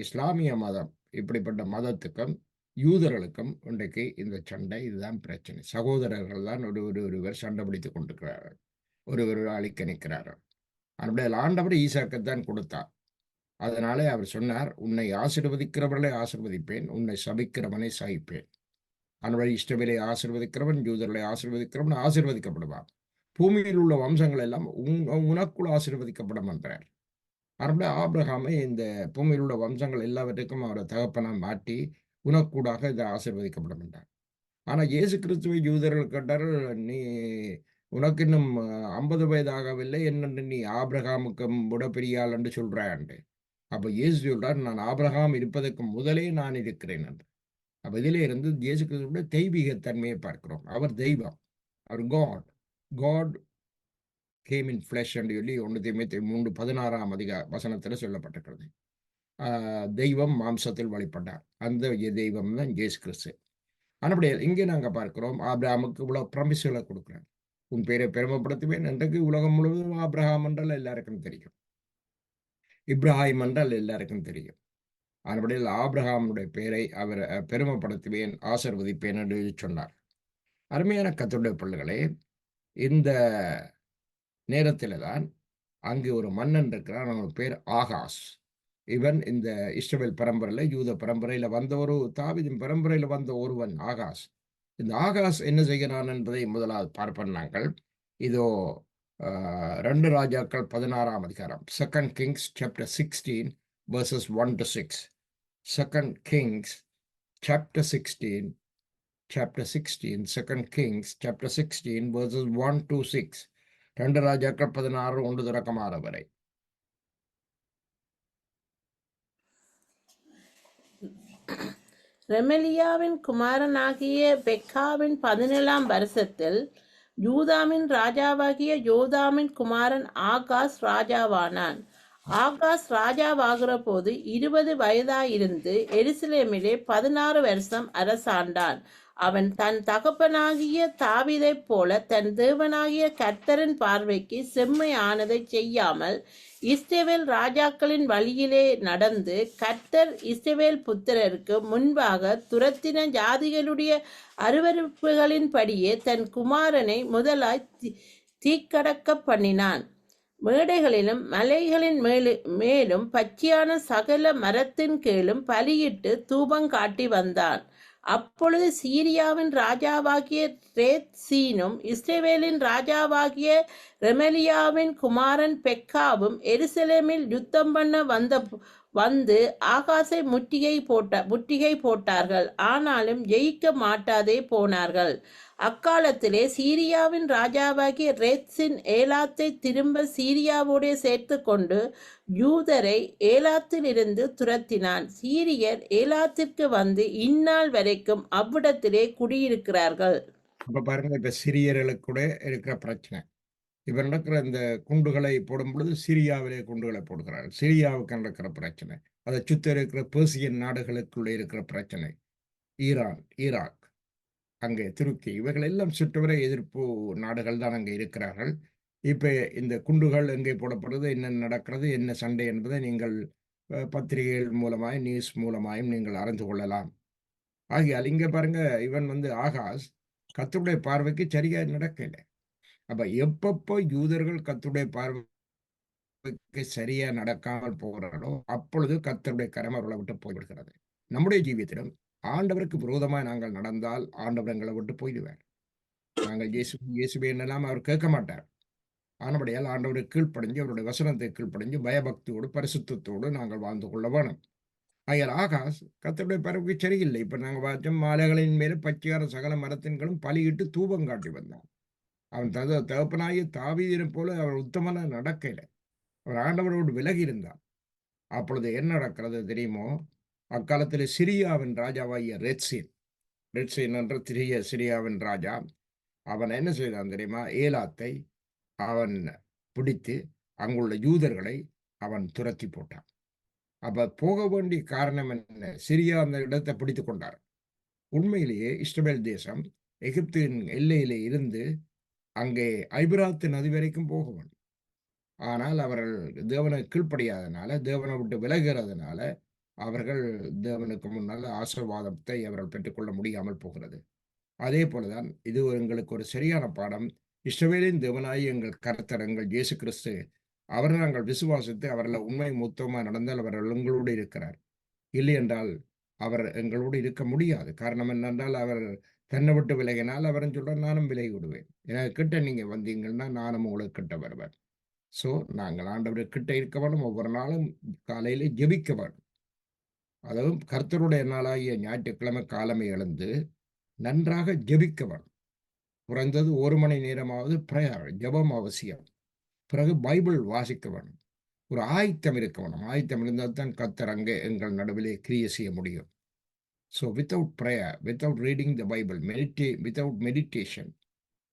இஸ்லாமிய மதம், இப்படிப்பட்ட மதத்துக்கும் யூதர்களுக்கும் இன்றைக்கு இந்த சண்டை, இதுதான் பிரச்சனை. சகோதரர்கள் தான் ஒருவர் சண்டை பிடித்துக் கொண்டிருக்கிறார்கள், ஒருவர் அழிக்க நிற்கிறார்கள். அப்படியே ஆண்டவர் ஈசாக்கைத்தான் கொடுத்தார். அதனாலே அவர் சொன்னார், உன்னை ஆசீர்வதிக்கிறவர்களை ஆசீர்வதிப்பேன், உன்னை சபிக்கிறவனை சகிப்பேன். அதனுடைய இஷ்டவேலை ஆசீர்வதிக்கிறவன், யூதர்களை ஆசீர்வதிக்கிறவன் ஆசீர்வதிக்கப்படுவான். பூமியில் உள்ள வம்சங்கள் எல்லாம் உனக்குள் ஆசீர்வதிக்கப்படும் என்றார். அப்படியே ஆபிரகாமை இந்த பூமியில் உள்ள வம்சங்கள் எல்லாவற்றுக்கும் அவரை தகப்பனா மாற்றி உனக்கூடாக இதை ஆசீர்வதிக்கப்படும் என்றார். ஆனால் இயேசு கிறிஸ்துவை யூதர்கள் கேட்டார்கள், நீ உனக்கு இன்னும் 50 வயதாகவில்லை, என்னென்று நீ ஆபிரகாமுக்கு விட பெரிய ஆள் என்று சொல்றாண்டு. அப்போ இயேசு சொல்றார், நான் ஆபிரகாம் இருப்பதற்கு முதலே நான் இருக்கிறேன் என்று. அப்போ இதிலே இருந்து இயேசு கிறிஸ்துவோட தெய்வீகத்தன்மையை பார்க்கிறோம். அவர் தெய்வம், அவர் காட் கேம் இன் ஃப்ளஷ் என்று சொல்லி 1 தீமோத்தேயு 3:16 வசனத்தில் சொல்லப்பட்டிருக்கிறது. தெய்வம் மாம்சத்தில் வழிபட்டார். அந்த தெய்வம் தான் இயேசு கிறிஸ்து. ஆனால் இங்கே நாங்கள் பார்க்கிறோம், ஆபிரகாமுக்கு இவ்வளோ ப்ராமிஸ்களை கொடுக்குறார். உன் பேரை பெருமைப்படுத்துவேன். இன்றைக்கு உலகம் முழுவதும் ஆபிரகாம் என்றால் எல்லாருக்கும் தெரியும், இப்ராஹிம் என்றால் எல்லாருக்கும் தெரியும். அதுபடியில் ஆபிரகாமுடைய பேரை அவர் பெருமைப்படுத்துவேன், ஆசீர்வதிப்பேன் என்று சொன்னார். அருமையான கர்த்தருடைய பிள்ளைகளே, இந்த நேரத்தில் தான் அங்கு ஒரு மன்னன் இருக்கிறான். அவன் பேர் ஆகாஸ். இவன் இந்த இஸ்ரவேல் பரம்பரையில், யூத பரம்பரையில் வந்த ஒரு தாவீதின் பரம்பரையில் வந்த ஒருவன் ஆகாஸ். இந்த ஆகாஸ் என்ன செய்கிறான் என்பதை முதலாவது பார்ப்போம் நாங்கள். இதோ 2 ராஜாக்கள் 16ஆம் அதிகாரம், 2 Kings chapter 16 verses 1-6. 2 Kings chapter 16, 2 Kings chapter 16 verses 1-6. 2 ராஜாக்கள் 16 1 வரை.
ரெமலியாவின் குமாரனாகிய பெக்காவின் 17ஆம் வருஷத்தில் யூதாவின் ராஜாவாகிய யோதாமின் குமாரன் ஆகாஸ் ராஜாவானான். ஆகாஸ் ராஜாவாகிற போது 20 வயதாயிருந்து எருசலேமிலே 16 வருஷம் அரசாண்டான். அவன் தன் தகப்பனாகிய தாவீதைப் போல தன் தேவனாகிய கர்த்தரின் பார்வைக்கு செம்மையானதைச் செய்யாமல் இஸ்ரவேல் ராஜாக்களின் வழியிலே நடந்து கர்த்தர் இஸ்ரவேல் புத்திரருக்கு முன்பாக துரத்தின ஜாதிகளுடைய அருவருப்புகளின்படியே தன் குமாரனை முதலாய் தீக்கடக்க பண்ணினான். மேடைகளிலும் மலைகளின் மேலும் பச்சையான சகல மரத்தின் கீழும் பலியிட்டு தூபங்காட்டி வந்தான். அப்பொழுது சீரியாவின் ராஜாவாகிய ரேத்சீனும் இஸ்ரவேலின் ராஜாவாகிய ரெமலியாவின் குமாரன் பெக்காவும் எருசலேமில் யுத்தம் பண்ண வந்து ஆகாசை முற்றுகை போட்டார்கள். ஆனாலும் ஜெயிக்க மாட்டாதே போனார்கள். அக்காலத்திலே சீரியாவின் ராஜாவாகிய ரேத்சின் ஏலாத்தை திரும்ப சீரியாவோடே சேர்த்து கொண்டு யூதரை ஏலாத்திலிருந்து துரத்தினான். சீரியர் ஏலாத்திற்கு வந்து இந்நாள் வரைக்கும் அவ்விடத்திலே குடியிருக்கிறார்கள்.
அப்ப பாருங்க, இப்ப சிரியர்களுக்கு கூட இருக்கிற பிரச்சனை. இப்ப நடக்கிற இந்த குண்டுகளை போடும் பொழுது சிரியாவிலே குண்டுகளை போடுகிறார்கள். சிரியாவுக்கு நடக்கிற பிரச்சனை, அதை சுத்தி இருக்கிற பெர்சியன் நாடுகளுக்குள்ள இருக்கிற பிரச்சனை, ஈரான், ஈராக், அங்கே துருக்கி, இவைகள் எல்லாம் சுற்றுவர எதிர்ப்பு நாடுகள் தான் அங்கே இருக்கிறார்கள். இப்ப இந்த குண்டுகள் எங்கே போடப்படுறது, என்ன நடக்கிறது, என்ன சண்டை என்பதை நீங்கள் பத்திரிகைகள் மூலமாய், நியூஸ் மூலமாயும் நீங்கள் அறிந்து கொள்ளலாம். ஆகையால் இங்க பாருங்க, இவன் ஆகாஸ் கர்த்தருடைய பார்வைக்கு சரியா நடக்கல. அப்ப எப்பப்போ யூதர்கள் கர்த்தருடைய பார்வைக்கு சரியா நடக்காமல் போகிறார்களோ அப்பொழுது கர்த்தருடைய கரம் அவர்களை விட்டு போய்விடுகிறது. நம்முடைய ஜீவியத்திலும் ஆண்டவருக்கு விரோதமாய் நாங்கள் நடந்தால் ஆண்டவர் எங்களை விட்டு போயிடுவார். நாங்கள் இயேசுவே என்னெல்லாம் அவர் கேட்க மாட்டார். ஆனபடியால் ஆண்டவருக்கு கீழ்ப்படிஞ்சு, அவருடைய வசனத்தை கீழ்ப்படிஞ்சு பயபக்தியோடு பரிசுத்தத்தோடு நாங்கள் வாழ்ந்து கொள்ள வேணும். ஆகையால் ஆகாஸ் கர்த்தருடைய பார்வைக்கு சரியில்லை. இப்ப நாங்க பார்த்தோம், மாலைகளின் மேல பச்சையான சகல மரத்தின்களும் பலியிட்டு தூபம் காட்டி வந்தான். அவன் தகப்பனாகிய தாவீதினை போல அவர் உத்தமன நடக்கல. அவர் ஆண்டவரோடு விலகி இருந்தான். அப்பொழுது என்ன நடக்கிறது தெரியுமோ? அக்காலத்தில் சிரியாவின் ராஜாவாகிய ரெட்சீன் என்ற சிரியாவின் ராஜா, அவன் என்ன செய்தான் தெரியுமா? ஏலாத்தை அவன் பிடித்து அங்குள்ள யூதர்களை அவன் துரத்தி போட்டான். அப்ப போக வேண்டிய காரணம் என்ன? சிரியா அந்த இடத்தை பிடித்து கொண்டார். உண்மையிலேயே இஸ்ரவேல் தேசம் எகிப்தின் எல்லையிலே இருந்து அங்கே ஐபிராத்து நதி வரைக்கும் போக வேண்டும். ஆனால் அவர்கள் தேவனை கீழ்ப்படியாதனால, தேவனை விட்டு விலகிறதுனால அவர்கள் தேவனுக்கு முன்னால் ஆசீர்வாதத்தை அவர்கள் பெற்றுக்கொள்ள முடியாமல் போகிறது. அதே போலதான் இது எங்களுக்கு ஒரு சரியான பாடம். இஸ்ரவேலின் தேவனாய் எங்கள் கர்த்தர் எங்கள் இயேசு கிறிஸ்து, அவரை நாங்கள் விசுவாசித்து அவர்களை உண்மை மொத்தமாக நடந்தால் அவர்கள் எங்களோடு இருக்கிறார். இல்லை என்றால் அவர் எங்களோடு இருக்க முடியாது. காரணம் என்னென்றால் அவர் தன்னை விட்டு விலகினால் அவரும் சொல்ற நானும் விலகி விடுவேன். எனக்கு கிட்ட நீங்க வந்தீங்கன்னா நானும் உங்களுக்கு கிட்ட வருவேன். ஸோ நாங்கள் ஆண்டவர் கிட்ட இருக்க வேண்டும். ஒவ்வொரு நாளும் காலையில ஜெபிக்க வேண்டும். அதுவும் கர்த்தருடைய நாளாகிய ஞாயிற்றுக்கிழமை காலமே எழுந்து நன்றாக ஜெபிக்க வேண்டும். குறைந்தது 1 மணி நேரமாவது பிரேயர், ஜெபம் அவசியம். பிறகு பைபிள் வாசிக்க வேண்டும். ஒரு ஆயத்தம் இருக்க வேண்டும். ஆயத்தம் இருந்தால் தான் கர்த்தர் அங்கே எங்கள் நடுவிலே கிரியை செய்ய முடியும். So without prayer, without reading the Bible, without meditation,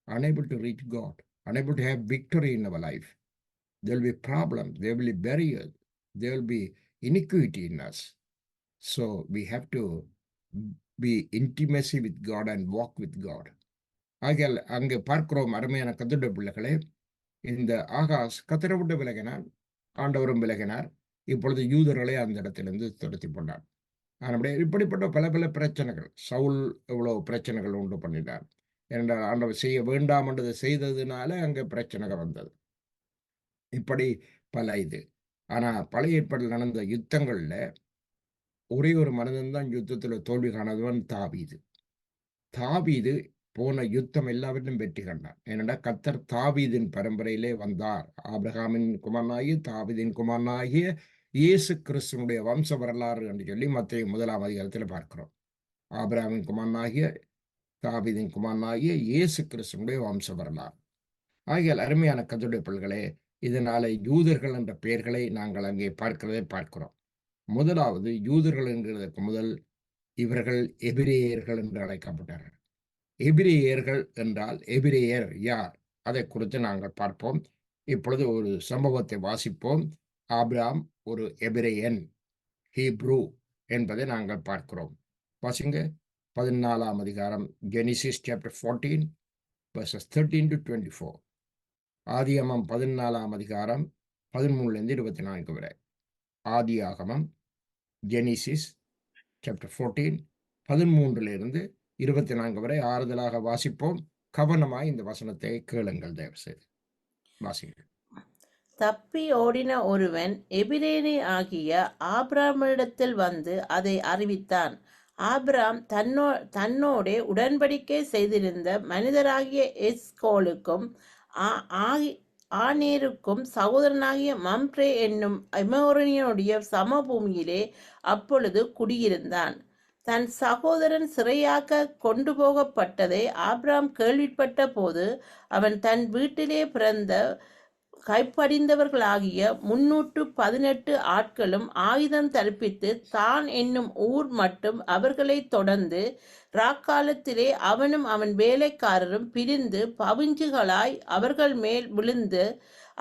unable to reach God, unable to have victory in our life, there will be problems, there will be barriers, there will be iniquity in us. So we have to be intimacy with God and walk with God. ஆகையால் அங்கே பார்க்கிறோம், அருமையான கர்த்தருடைய பிள்ளைகளே, இந்த Ahaz கர்த்தரை விட்டு விலகினார், ஆண்டவரும் விலகினார். இப்பொழுது யூதர்களை அந்த இடத்திலிருந்து துரத்தி போனார். ஆனால் இப்படிப்பட்ட பல பல பிரச்சனைகள், சவுல் எவ்வளவு பிரச்சனைகள் உண்டு பண்ணினார். ஏனென்றால் ஆண்டவர் செய்ய வேண்டாம் என்றதை செய்ததுனால அங்கே பிரச்சனைகள் வந்தது. இப்படி பல இது. ஆனா பழைய ஏற்பாட்டில் நடந்த யுத்தங்கள்ல ஒரே ஒரு மனிதன் தான் யுத்தத்தில் தோல்வி காணாதவன், தாவீது போன யுத்தம் எல்லாவற்றிலும் வெற்றி கண்டார். ஏனென்றால் கர்த்தர் தாவீதின் பரம்பரையிலே வந்தார். ஆபிரகாமின் குமாரனாகிய தாவீதின் குமாரனாகிய இயேசு கிறிஸ்துவனுடைய வம்ச வரலாறு என்று சொல்லி மத்தேயு 1ஆம் அதிகாரத்தில் பார்க்கிறோம். ஆபிரகாமின் குமாரனாகிய தாவீதின் குமாரனாகிய இயேசு கிறிஸ்துவனுடைய வம்ச வரலாறு. ஆகியால் அருமையான கர்த்தருடைய பிள்ளைகளே, இதனால யூதர்கள் என்ற பெயர்களை நாங்கள் அங்கே பார்க்கிறோம். முதலாவது யூதர்கள் என்கிறதுக்கு முதல் இவர்கள் எபிரேயர்கள் என்று அழைக்கப்பட்டார்கள். எபிரேயர்கள் என்றால் எபிரேயர் யார்? அதை குறித்து நாங்கள் பார்ப்போம். இப்பொழுது ஒரு சம்பவத்தை வாசிப்போம். ஆபிரகாம் ஒரு எபிரேயன், ஹீப்ரூ என்பதை நாங்கள் பார்க்கிறோம். வாசிங்க 14ஆம் அதிகாரம் Genesis chapter 14 verses 13 to 24. ஆதியாகமம் 14ஆம் அதிகாரம் 13லிருந்து 24 வரை. ஆதியாகமம் Genesis chapter 14 13லிருந்து 24 வரை ஆறுதலாக வாசிப்போம். கவனமாய் இந்த வசனத்தை கேளுங்கள் தயவு செய்து. வாசிங்கள்.
தப்பி ஓடின ஒருவன் எபிரேனி ஆகிய ஆபிராமிடத்தில் வந்து அதை அறிவித்தான். ஆபிராம் தன்னோடே உடன்படிக்கை செய்திருந்த மனிதராகிய எஸ்கோலுக்கும் ஆனேருக்கும் சகோதரனாகிய மம்ரே என்னும் எமோரியனுடைய சமபூமியிலே அப்பொழுது குடியிருந்தான். தன் சகோதரன் சிறையாக்க கொண்டு போகப்பட்டதை ஆபிராம் கேள்விப்பட்ட போது அவன் தன் வீட்டிலே பிறந்த கைப்படிந்தவர்களாகிய 318 ஆட்களும் ஆயுதம் தரிப்பித்து தான் என்னும் ஊர் மட்டும் அவர்களை தொடர்ந்து ராக்காலத்திலே அவனும் அவன் வேலைக்காரரும் பிரிந்து பவிஞ்சுகளாய் அவர்கள் மேல் விழுந்து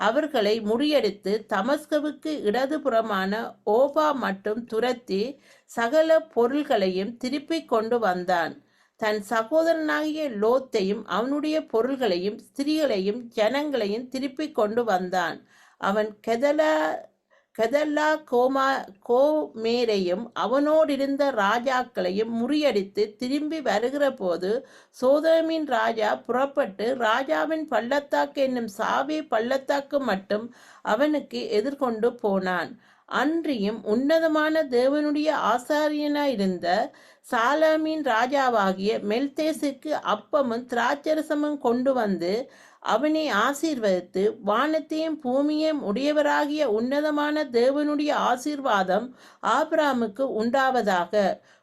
அவர்களை முறியடித்து தமஸ்குவுக்கு இடதுபுறமான ஓபா மட்டும் துரத்தி சகல பொருள்களையும் திருப்பிக் கொண்டு வந்தான். தன் சகோதரனாகிய லோத்தையும் அவனுடைய பொருள்களையும் ஸ்திரீகளையும் ஜனங்களையும் திருப்பிக் கொண்டு வந்தான். அவன் கெதல்லா கோமேரையும் அவனோடிருந்த ராஜாக்களையும் முறியடித்து திரும்பி வருகிற போது சோதோமின் ராஜா புறப்பட்டு ராஜாவின் பள்ளத்தாக்கு என்னும் சாவே பள்ளத்தாக்கு மட்டும் அவனுக்கு எதிர்கொண்டு போனான். அன்றியும் உன்னதமான தேவனுடைய ஆசாரியனாயிருந்த சாலாமின் ராஜாவாகிய மெல்தேசுக்கு அப்பமும் திராட்சரசமும் கொண்டு வந்து அவனை ஆசீர்வதித்து, வானத்தையும் பூமியையும் உடையவராகிய உன்னதமான தேவனுடைய ஆசீர்வாதம் ஆபிராமுக்கு உண்டாவதாக.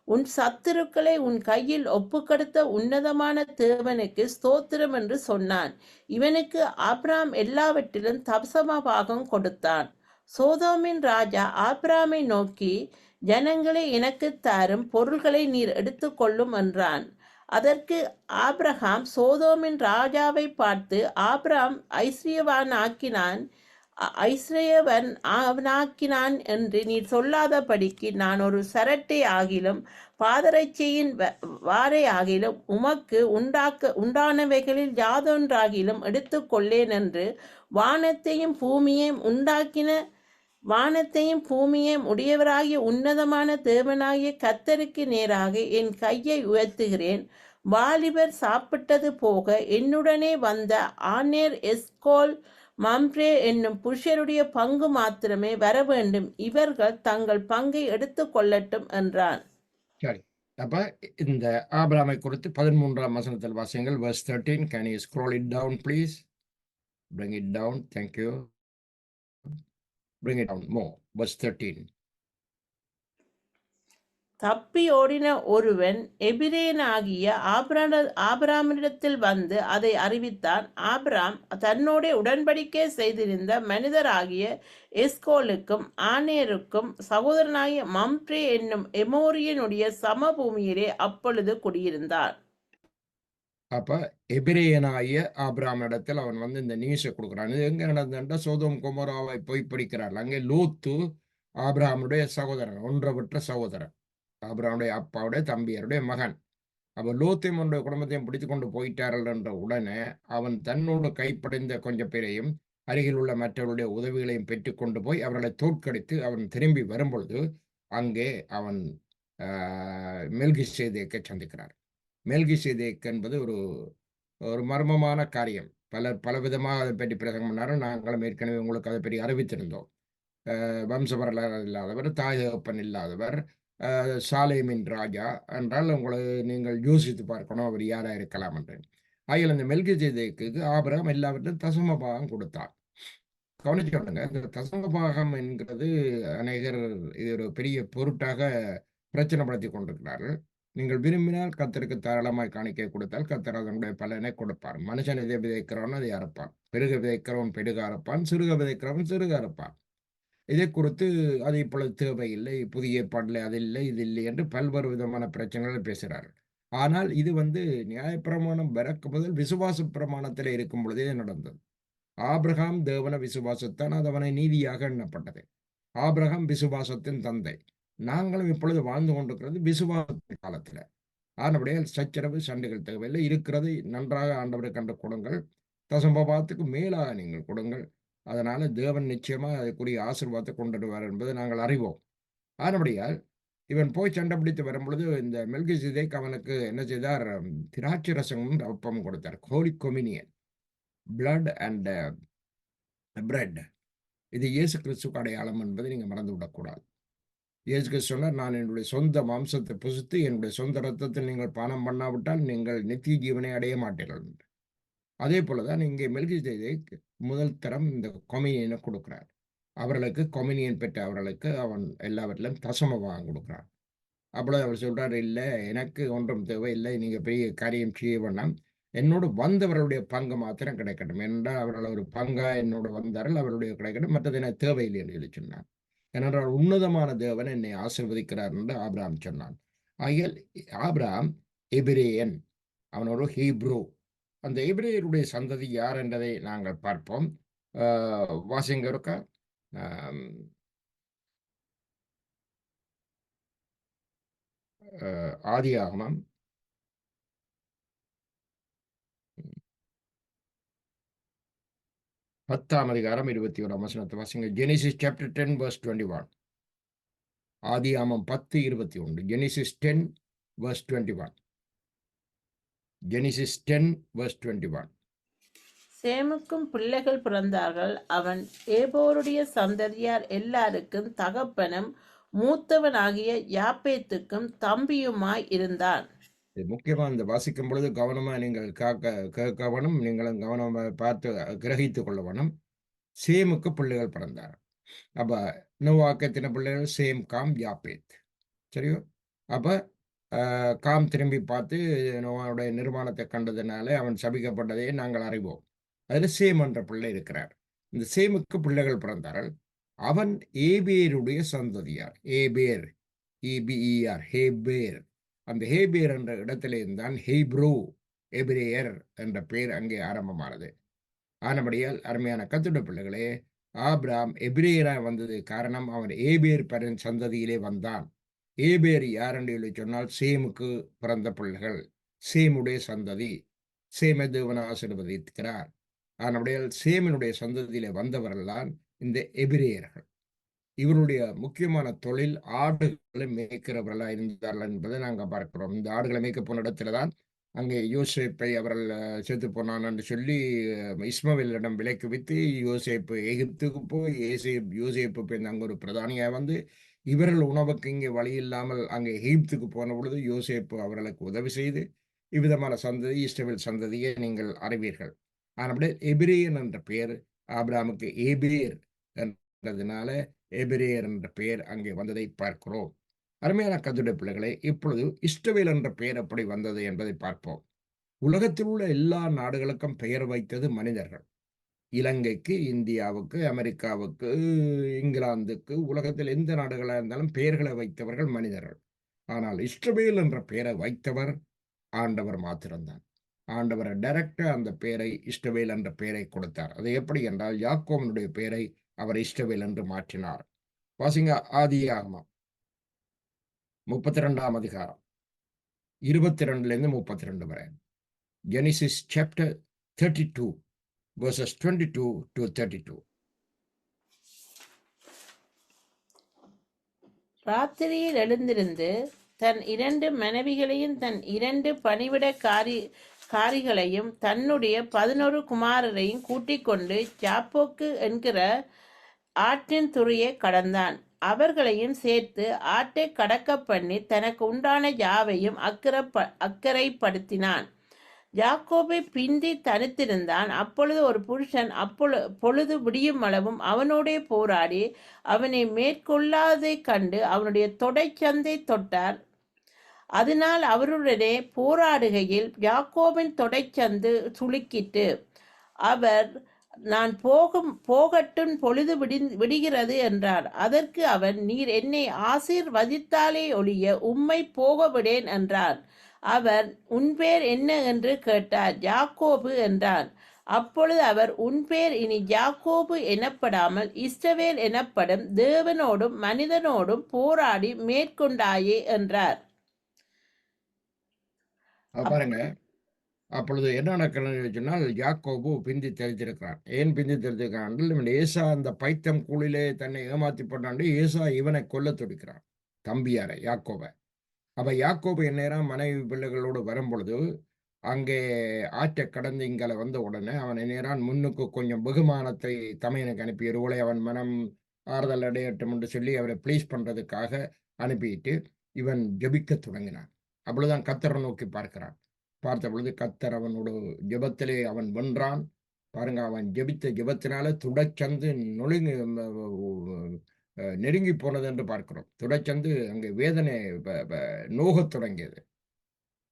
உன் சத்துருக்களை உன் கையில் ஒப்புக்கொடுத்த உன்னதமான தேவனுக்கு ஸ்தோத்திரம் என்று சொன்னான். இவனுக்கு ஆபிராம் எல்லாவற்றிலும் தசமபாகம் கொடுத்தான். சோதோமின் ராஜா ஆபிராமை நோக்கி, ஜனங்களை எனக்கு தாரும், பொருள்களை நீர் எடுத்துக்கொள்ளும் என்றான். அதற்கு ஆபிரகாம் சோதோமின் ராஜாவை பார்த்து, ஆபிராம் ஐஸ்வர்யவனாக்கினான் என்று நீர் சொல்லாதபடிக்கு நான் ஒரு சரட்டை ஆகிலும் பாதரட்சையின் வாரை ஆகிலும் உமக்கு உண்டானவைகளில் யாதொன்றாகிலும் எடுத்துக்கொள்ளேன் என்று வானத்தையும் பூமியையும் உடையவராகிய உன்னதமான தேவனாகிய கர்த்தருக்கு நேராக என் கையை உயர்த்துகிறேன். வாலிபர் சாப்பிட்டது போக என்னுடனே வந்த ஆனேர், எஸ்கோல், மம்ரே என்னும் புருஷருடைய பங்கு மாத்திரமே வர வேண்டும். இவர்கள் தங்கள் பங்கை எடுத்துக் கொள்ளட்டும் என்றான்.
சரி, அப்ப இந்த ஆபிராமை குறித்து 13ஆம் வசனத்தில் வாசியுங்கள். verse 13. Can you scroll it down please? Bring it down. Thank you. Bring it down more. verse 13.
தப்பி ஓடின ஒருவன் எபிரேனாகிய ஆபிராமிடத்தில் வந்து அதை அறிவித்தான். ஆபிராம் தன்னோட உடன்படிக்கை செய்திருந்த மனிதராகிய எஸ்கோலுக்கும் ஆனேருக்கும் சகோதரனாகிய மம்ரே என்னும் எமோரியனுடைய சமபூமியிலே அப்பொழுது குடியிருந்தான்.
அப்ப எபிரேயனாகிய ஆபிராமிடத்தில் அவன் வந்து இந்த நியூஸை கொடுக்குறான். இது எங்க நடந்தா சோதோம் கொமோராவை போய் படிக்கிறாள். அங்கே லோத்து ஆபிராமுடைய சகோதரன், ஒன்றவிட்ட சகோதரன், ஆபிராமுடைய அப்பாவுடைய தம்பியருடைய மகன். அப்ப லோத்தையும் அவனுடைய குடும்பத்தையும் பிடித்து கொண்டு போயிட்டார்கள் என்ற உடனே அவன் தன்னோடு கைப்படைந்த கொஞ்சம் பேரையும் அருகில் உள்ள மற்றவருடைய உதவிகளையும் பெற்றுக்கொண்டு போய் அவர்களை தோற்கடித்து அவன் திரும்பி வரும்பொழுது அங்கே அவன் மெல்கிசேதேக்கை சந்திக்கிறார். மெல்கிசேதேக் என்பது ஒரு மர்மமான காரியம். பல விதமாக அதை பற்றி பிரசங்கம் பண்ணாரும். நாங்களும் ஏற்கனவே உங்களுக்கு அதை பற்றி அறிவித்திருந்தோம். வம்ச வரலாறு இல்லாதவர், தாய் தகப்பன் இல்லாதவர், சாலேமின் ராஜா என்றால் நீங்கள் யோசித்து பார்க்கணும் அவர் யாரா இருக்கலாம் என்று. ஆகிய அந்த மெல்கிசேதேக்கு ஆபிரகாம் எல்லாவற்றையும் தசமபாகம் கொடுத்தார். கவனிச்சுக்கொள்ளுங்க, இந்த தசமபாகம் என்கிறது அநேகர் இது ஒரு பெரிய பொருட்டாக பிரச்சனைப்படுத்தி கொண்டிருக்கிறார்கள். நீங்கள் விரும்பினால் கர்த்தருக்கு தாராளமாய் காணிக்கை கொடுத்தால் கர்த்தர் அதனுடைய பலனை கொடுப்பார். மனுஷன் எதை விதைக்கிறவன் அதை அறுப்பான். பெருக விதைக்கிறவன் பெருக அறுப்பான், சிறுக விதைக்கிறவன் சிறுக அறுப்பான். இதை குறித்து அது இப்பொழுது தேவையில்லை, புதிய ஏற்பாட்டில் அது இல்லை, இது இல்லை என்று பல்வேறு விதமான பிரச்சனைகளை பேசுகிறார்கள். ஆனால் இது நியாயப்பிரமாணம் பிறக்கு முதல் விசுவாச பிரமாணத்தில் இருக்கும் பொழுதே நடந்தது. ஆபிரகாம் தேவன விசுவாசத்தான், அது அவனை நீதியாக எண்ணப்பட்டது. ஆபிரகாம் விசுவாசத்தின் தந்தை. நாங்களும் இப்பொழுது வாழ்ந்து கொண்டிருக்கிறது விசுவாசத்தின் காலத்துல. ஆனபடியால் சச்சரவு சண்டைகள் தேவையில்லை. இருக்கிறதை நன்றாக ஆண்டவரை கண்டு கொடுங்கள். தசமபாவத்துக்கு மேலாக நீங்கள் கொடுங்கள். அதனால தேவன் நிச்சயமா அதற்குரிய ஆசீர்வாதத்தை கொண்டுடுவார் என்பதை நாங்கள் அறிவோம். ஆனபடியால் இவன் போய் சண்டை பிடித்து வரும்பொழுது இந்த மெல்கிசேதேக் அவனுக்கு என்ன செய்தார்? திராட்சை ரசமும் அப்பமும் கொடுத்தார். Holy communion, blood and bread. இது இயேசு கிறிஸ்துவுக்கு அடையாளம் என்பதை நீங்க மறந்து விடக்கூடாது. இயேசு கிறிஸ்து சொன்னார், நான் என்னுடைய சொந்த மாம்சத்தை புசித்து என்னுடைய சொந்த ரத்தத்தில் நீங்கள் பானம் பண்ணாவிட்டால் நீங்கள் நித்திய ஜீவனை அடைய மாட்டீர்கள் என்று. அதே போலதான் இங்கே மெல்கிசேதேக் முதல் தரம் இந்த கொம்யூனியனை கொடுக்கிறார். அவர்களுக்கு கொம்யூனியன் பெற்ற அவர்களுக்கு அவன் எல்லாவற்றிலும் தசமபாகம் கொடுக்கிறான். அப்பொழுது அவர் சொல்றாரு, இல்ல எனக்கு ஒன்றும் தேவையில்லை, நீங்க பெரிய காரியம் செய்ய வேண்டாம், என்னோடு வந்தவர்களுடைய பங்கு மாத்திரம் கிடைக்கட்டும் என்றால் அவர்கள் ஒரு பங்கா என்னோடு வந்தார்கள், அவருடைய கிடைக்கட்டும், மற்றது எனக்கு தேவையில்லை என்று சொல்லி சொன்னார். ஏனென்றால் உன்னதமான தேவன் என்னை ஆசீர்வதிக்கிறார் என்று ஆபிரகாம் சொன்னான். ஆகியால் ஆபிரகாம் எபிரேயன், அவன் ஒரு ஹீப்ரூ. அந்த எபிரேயருடைய சந்ததி யார் என்பதை நாங்கள் பார்ப்போம். வாசிங்க இருக்கா? ஆதியாகமம் 10ஆம் அதிகாரம் 21ஆம் வசனத்தை வாசிங்க. Genesis chapter 10 verse 21. ஆதியாகமம் 10:21. Genesis 10 verse 21. Genesis 10 verse 21.
சேமுக்கும் பிள்ளைகள் பிறந்தார்கள். அவன் ஏபோருடைய சந்ததியார் எல்லாருக்கும் தகப்பனும் மூத்தவனாகிய யாப்பேத்துக்கும் தம்பியுமாய் இருந்தான்.
இது முக்கியமா இந்த வாசிக்கும் பொழுது கவனமா நீங்கள் கேட்க வேணும். நீங்களும் கவனமா பார்த்து கிரகித்துக் கொள்ள வேணும். சேமுக்கு பிள்ளைகள் பிறந்தார். அப்ப நோவாக்கு எத்தனை பிள்ளைகள்? சேம், காம், யாப்பேத். சரியோ? அப்ப காம் திரும்பி பார்த்து நோவாவுடைய நிர்மாணத்தை கண்டதுனால அவன் சபிக்கப்பட்டதை நாங்கள் அறிவோம். அதுல சேம் என்ற பிள்ளை இருக்கிறார். இந்த சேமுக்கு பிள்ளைகள் பிறந்தார்கள். அவன் ஏபேருடைய சந்ததியார். ஏபேர், EBER, ஹேபேர். அந்த ஹேபேர் என்ற இடத்திலே இருந்தான் ஹீப்ரூ, எபிரேயர் என்ற பெயர் அங்கே ஆரம்பமானது. ஆனபடியால் அருமையான கர்த்தருடைய பிள்ளைகளே, ஆபிரகாம் எபிரேயராக வந்தது காரணம் அவன் ஏபேர் பெரின் சந்ததியிலே வந்தான். ஏபேர் யார் என்று சொல்லி சொன்னால் சேமுக்கு பிறந்த பிள்ளைகள், சேமுடைய சந்ததி. சேமை தேவன் ஆசீர்வதிக்கிறார். ஆனபடியால் சேமினுடைய சந்ததியிலே வந்தவர்கள்தான் இந்த எபிரேயர்கள். இவருடைய முக்கியமான தொழில் ஆடுகளை மேய்க்கிறவர்களா இருந்தார்கள் என்பதை நாங்கள் பார்க்கிறோம். இந்த ஆடுகளை மேய்க்க போன இடத்துலதான் அங்கே யோசேப்பை அவர்கள் செத்து போனான் என்று சொல்லி இஸ்மவேலிடம் விலைக்கு வித்து யோசேப்பு எகிப்துக்கு போய் யோசேப்பு அங்கே ஒரு பிரதானியாக வந்து இவர்கள் உணவுக்கு இங்கே வழி இல்லாமல் அங்கே எகிப்துக்கு போன பொழுது யோசேப்பு அவர்களுக்கு உதவி செய்து இவ்விதமான சந்ததி இஸ்ரவேல் சந்ததியை நீங்கள் அறிவீர்கள். ஆனால் எபிரேயன் என்ற பெயர் ஆபிரகாமுக்கு ஏபேர் என்றதுனால எபிரேயர் என்ற பெயர் அங்கே வந்ததை பார்க்கிறோம். அருமையான கர்த்தருடைய பிள்ளைகளே, இப்பொழுது இஸ்ரவேல் என்ற பெயர் எப்படி வந்தது என்பதை பார்ப்போம். உலகத்தில் உள்ள எல்லா நாடுகளுக்கும் பெயர் வைத்தது மனிதர்கள். இலங்கைக்கு, இந்தியாவுக்கு, அமெரிக்காவுக்கு, இங்கிலாந்துக்கு, உலகத்தில் எந்த நாடுகளாக இருந்தாலும் பெயர்களை வைத்தவர்கள் மனிதர்கள். ஆனால் இஸ்ரவேல் என்ற பெயரை வைத்தவர் ஆண்டவர் மாத்திரம்தான். ஆண்டவர் டைரக்டா அந்த பெயரை இஸ்ரவேல் என்ற பெயரை கொடுத்தார். அது எப்படி என்றால் யாக்கோபனுடைய பெயரை அவர் இஸ்ரவேல் என்று மாற்றினார். வாசிங்க ஆதியாகமம் 32ஆம் அதிகாரம் 22 32 வரை. Genesis chapter 32 verses 22 to 32.
ராத்திரியில் எழுந்திருந்து தன் 2 மனைவிகளையும் தன் 2 பணிவிடைக்காரிகளையும் தன்னுடைய 11 குமாரரையும் கூட்டிக் கொண்டு ஜாப்போக்கு என்கிற ஆற்றின் துறையை கடந்தான். அவர்களையும் சேர்த்து ஆற்றை கடக்க பண்ணி தனக்கு உண்டான யாவையும் அக்கறைப்படுத்தினான். யாக்கோபை பிந்தி தனித்திருந்தான். அப்பொழுது ஒரு புருஷன் பொழுது விடியும் அளவும் அவனோடே போராடி அவனை மேற்கொள்ளாதைக் கண்டு அவனுடைய தொடைச்சந்தை தொட்டார். அதனால் அவருடனே போராடுகையில் யாக்கோபின் தொடைச்சந்து சுளுக்கிட்டு, அவர் நான் போகட்டும், பொழுது விடுகிறது என்றார். அதற்கு அவன், நீர் என்னை ஆசீர்வதித்தாலே ஒழிய உம்மை போக விடேன் என்றான். அவர், உன் பேர் என்ன என்று கேட்டார். யாக்கோபு என்றான். அப்பொழுது அவர், உன் பேர் இனி யாக்கோபு எனப்படாமல் இஸ்ரவேல் எனப்படும், தேவனோடும் மனிதனோடும் போராடி மேற்கொண்டாயே என்றார்.
பாருங்க, அப்பொழுது என்ன நடக்கிறது சொன்னால், யாக்கோபு பிந்தி தெரிந்திருக்கிறான். ஏன் பிந்தி தெரிந்திருக்கிறான் என்றால், இவன் ஏசா அந்த பைத்தம் கூழிலே தன்னை ஏமாத்தி போட்டாண்டு ஏசா இவனை கொல்லத் துடிக்கிறான். தம்பியார யாக்கோப. அப்ப யாக்கோபு எந்நேரம் மனைவி பிள்ளைகளோடு வரும்பொழுது, அங்கே ஆற்றைக் கடந்து இங்கால வந்த உடனே, அவன் எந்நேரம் முன்னுக்கு கொஞ்சம் வெகுமானத்தை தமையனுக்கு அனுப்பி, ஒருவேளை அவன் மனம் ஆறுதல் அடையட்டும் என்று சொல்லி அவரை ப்ளீஸ் பண்றதுக்காக அனுப்பிட்டு, இவன் ஜெபிக்கத் தொடங்கினான். அப்பொழுதுதான் கர்த்தரை நோக்கி பார்க்கிறான். பார்த்தபொழுது கர்த்தர் அவனோடு ஜெபத்திலே அவன் வென்றான். பாருங்க, அவன் ஜெபித்த ஜெபத்தினால துடைச்சந்து நொழுங்கி நெருங்கி போனது என்று பார்க்கிறோம். துடைச்சந்து அங்கே வேதனை நோகத் தொடங்கியது.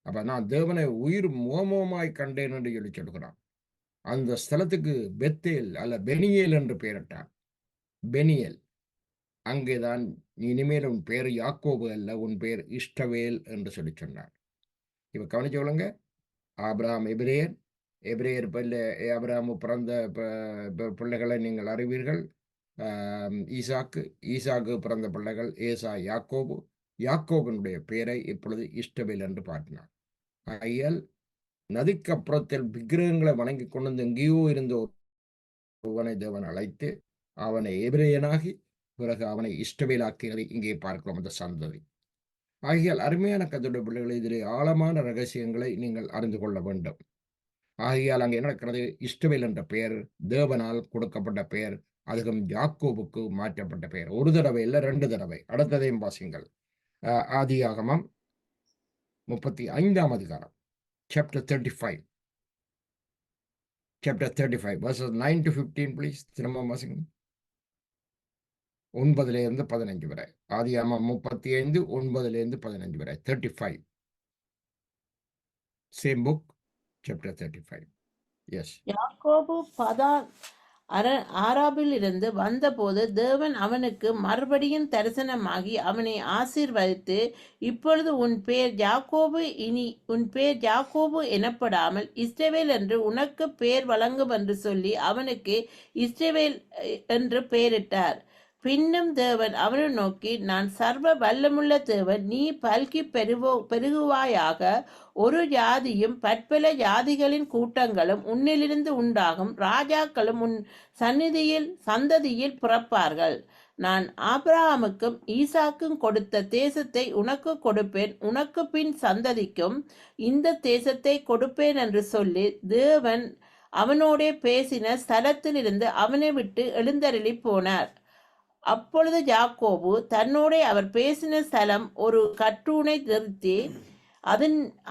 அப்ப நான் தேவனை உயிர் முகமுகமாய் கண்டேன் என்று சொல்லி சொல்கிறான். அந்த ஸ்தலத்துக்கு பெத்தேல் அல்ல பெனியேல் என்று பெயரிட்டான். பெனியேல். அங்கேதான் இனிமேல் உன் பெயர் யாக்கோபு அல்ல, உன் பெயர் இஷ்டவேல் என்று சொல்லி சொன்னார். இப்ப கவனிச்சு கொள்ளுங்க. ஆபிரகாம் எபிரேயர், எபிரேயர் ஆபிரகாம் பிறந்த பிள்ளைகளை நீங்கள் அறிவீர்கள். ஈசாக்கு, ஈசாக்கு பிறந்த பிள்ளைகள் ஏசா, யாக்கோபு. யாக்கோபினுடைய பெயரை இப்பொழுது இஷ்டவேல் என்று பாட்டினார். ஆகையால் நதிக்கு அப்புறத்தில் விக்கிரகங்களை வணங்கி கொண்டு வந்து எங்கேயோ இருந்த ஒருவனை தேவன் அழைத்து அவனை எபிரேயனாகி பிறகு அவனை இஷ்டவேலாக்கியதை இங்கே பார்க்கிறோம் அந்த சந்ததி. ஆகையால் அருமையான கர்த்தருடைய பிள்ளைகளை, இதிலே ஆழமான ரகசியங்களை நீங்கள் அறிந்து கொள்ள வேண்டும். ஆகையால் அங்கே என்ன நடக்கிறது? இஷ்டவேல் என்ற பெயர் தேவனால் கொடுக்கப்பட்ட பெயர், அதுவும் யாக்கோபுக்கு மாற்றப்பட்ட பெயர். ஒரு தடவை இல்லை, 2 தடவை. அடுத்ததையும் வாசிங்கள். ஆதியாகமம் 35ஆம் அதிகாரம், chapter 35. Chapter 35, verses 9 to 15, please. திரும்ப வாசிங்க. 9 15 வரை. ஆதியாகமம் 35, 9 15 வரை. 35. Same book, chapter 35. Yes.
யாக்கோபு ஆராபில் இருந்து வந்தபோது தேவன் அவனுக்கு மறுபடியும் தரிசனமாகி அவனை ஆசீர்வதித்து, இப்பொழுது உன் பேர் யாக்கோபு, இனி உன் பேர் யாக்கோபு எனப்படாமல் இஸ்ரவேல் என்று உனக்கு பேர் வழங்கும் என்று சொல்லி அவனுக்கு இஸ்ரவேல் என்று பெயரிட்டார். பின்னும் தேவன் அவனை நோக்கி, நான் சர்வ வல்லமுள்ள தேவன், நீ பல்கி பெருகுவாயாக, ஒரு ஜாதியும் பற்பல ஜாதிகளின் கூட்டங்களும் உன்னிலிருந்து உண்டாகும், ராஜாக்களும் உன் சந்ததியில் பிறப்பார்கள். நான் ஆபிரகாமுக்கும் ஈசாக்கும் கொடுத்த தேசத்தை உனக்கு கொடுப்பேன், உனக்கு பின் சந்ததிக்கும் இந்த தேசத்தை கொடுப்பேன் என்று சொல்லி தேவன் அவனோடே பேசின ஸ்தலத்திலிருந்து அவனை விட்டு எழுந்தருளி போனார். அப்பொழுது யாக்கோபு தன்னோடே அவர் பேசின ஸ்தலம் ஒரு கற்றூனை நிறுத்தி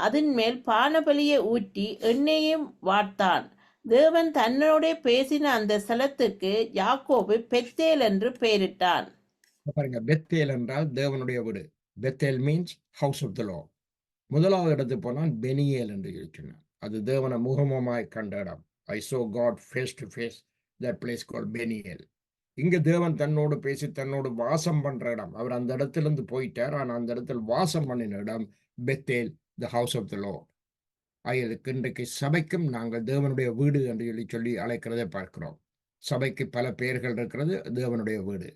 அதன் மேல் பானபலியை ஊற்றி எண்ணெயையும் வார்த்தான். தேவன் தன்னோடே பேசின அந்த ஸ்தலத்துக்கு யாக்கோபு பெத்தேல் என்று பெயரிட்டான்.
பாருங்க, பெத்தேல் என்றால் தேவனுடைய வீடு. Bethel means house of the Lord. முதலாவது இடத்துக்கு போனால் பெனியேல் என்று சொன்னார். அது தேவனை முகமுகமாய் கண்ட இடம். I saw God face to face, that place called Peniel. இங்க தேவன் தன்னோடு பேசி தன்னோடு வாசம் பண்ற இடம். அவர் அந்த இடத்திலிருந்து போயிட்டார். ஆனா அந்த இடத்தில் வாசம் பண்ணின இடம் பெத்தேல், the house of the lord. ஆகியதுக்கு இன்றைக்கு சபைக்கும் நாங்கள் தேவனுடைய வீடு என்று சொல்லி அழைக்கிறதை பார்க்கிறோம். சபைக்கு பல பெயர்கள் இருக்கிறது, தேவனுடைய வீடு.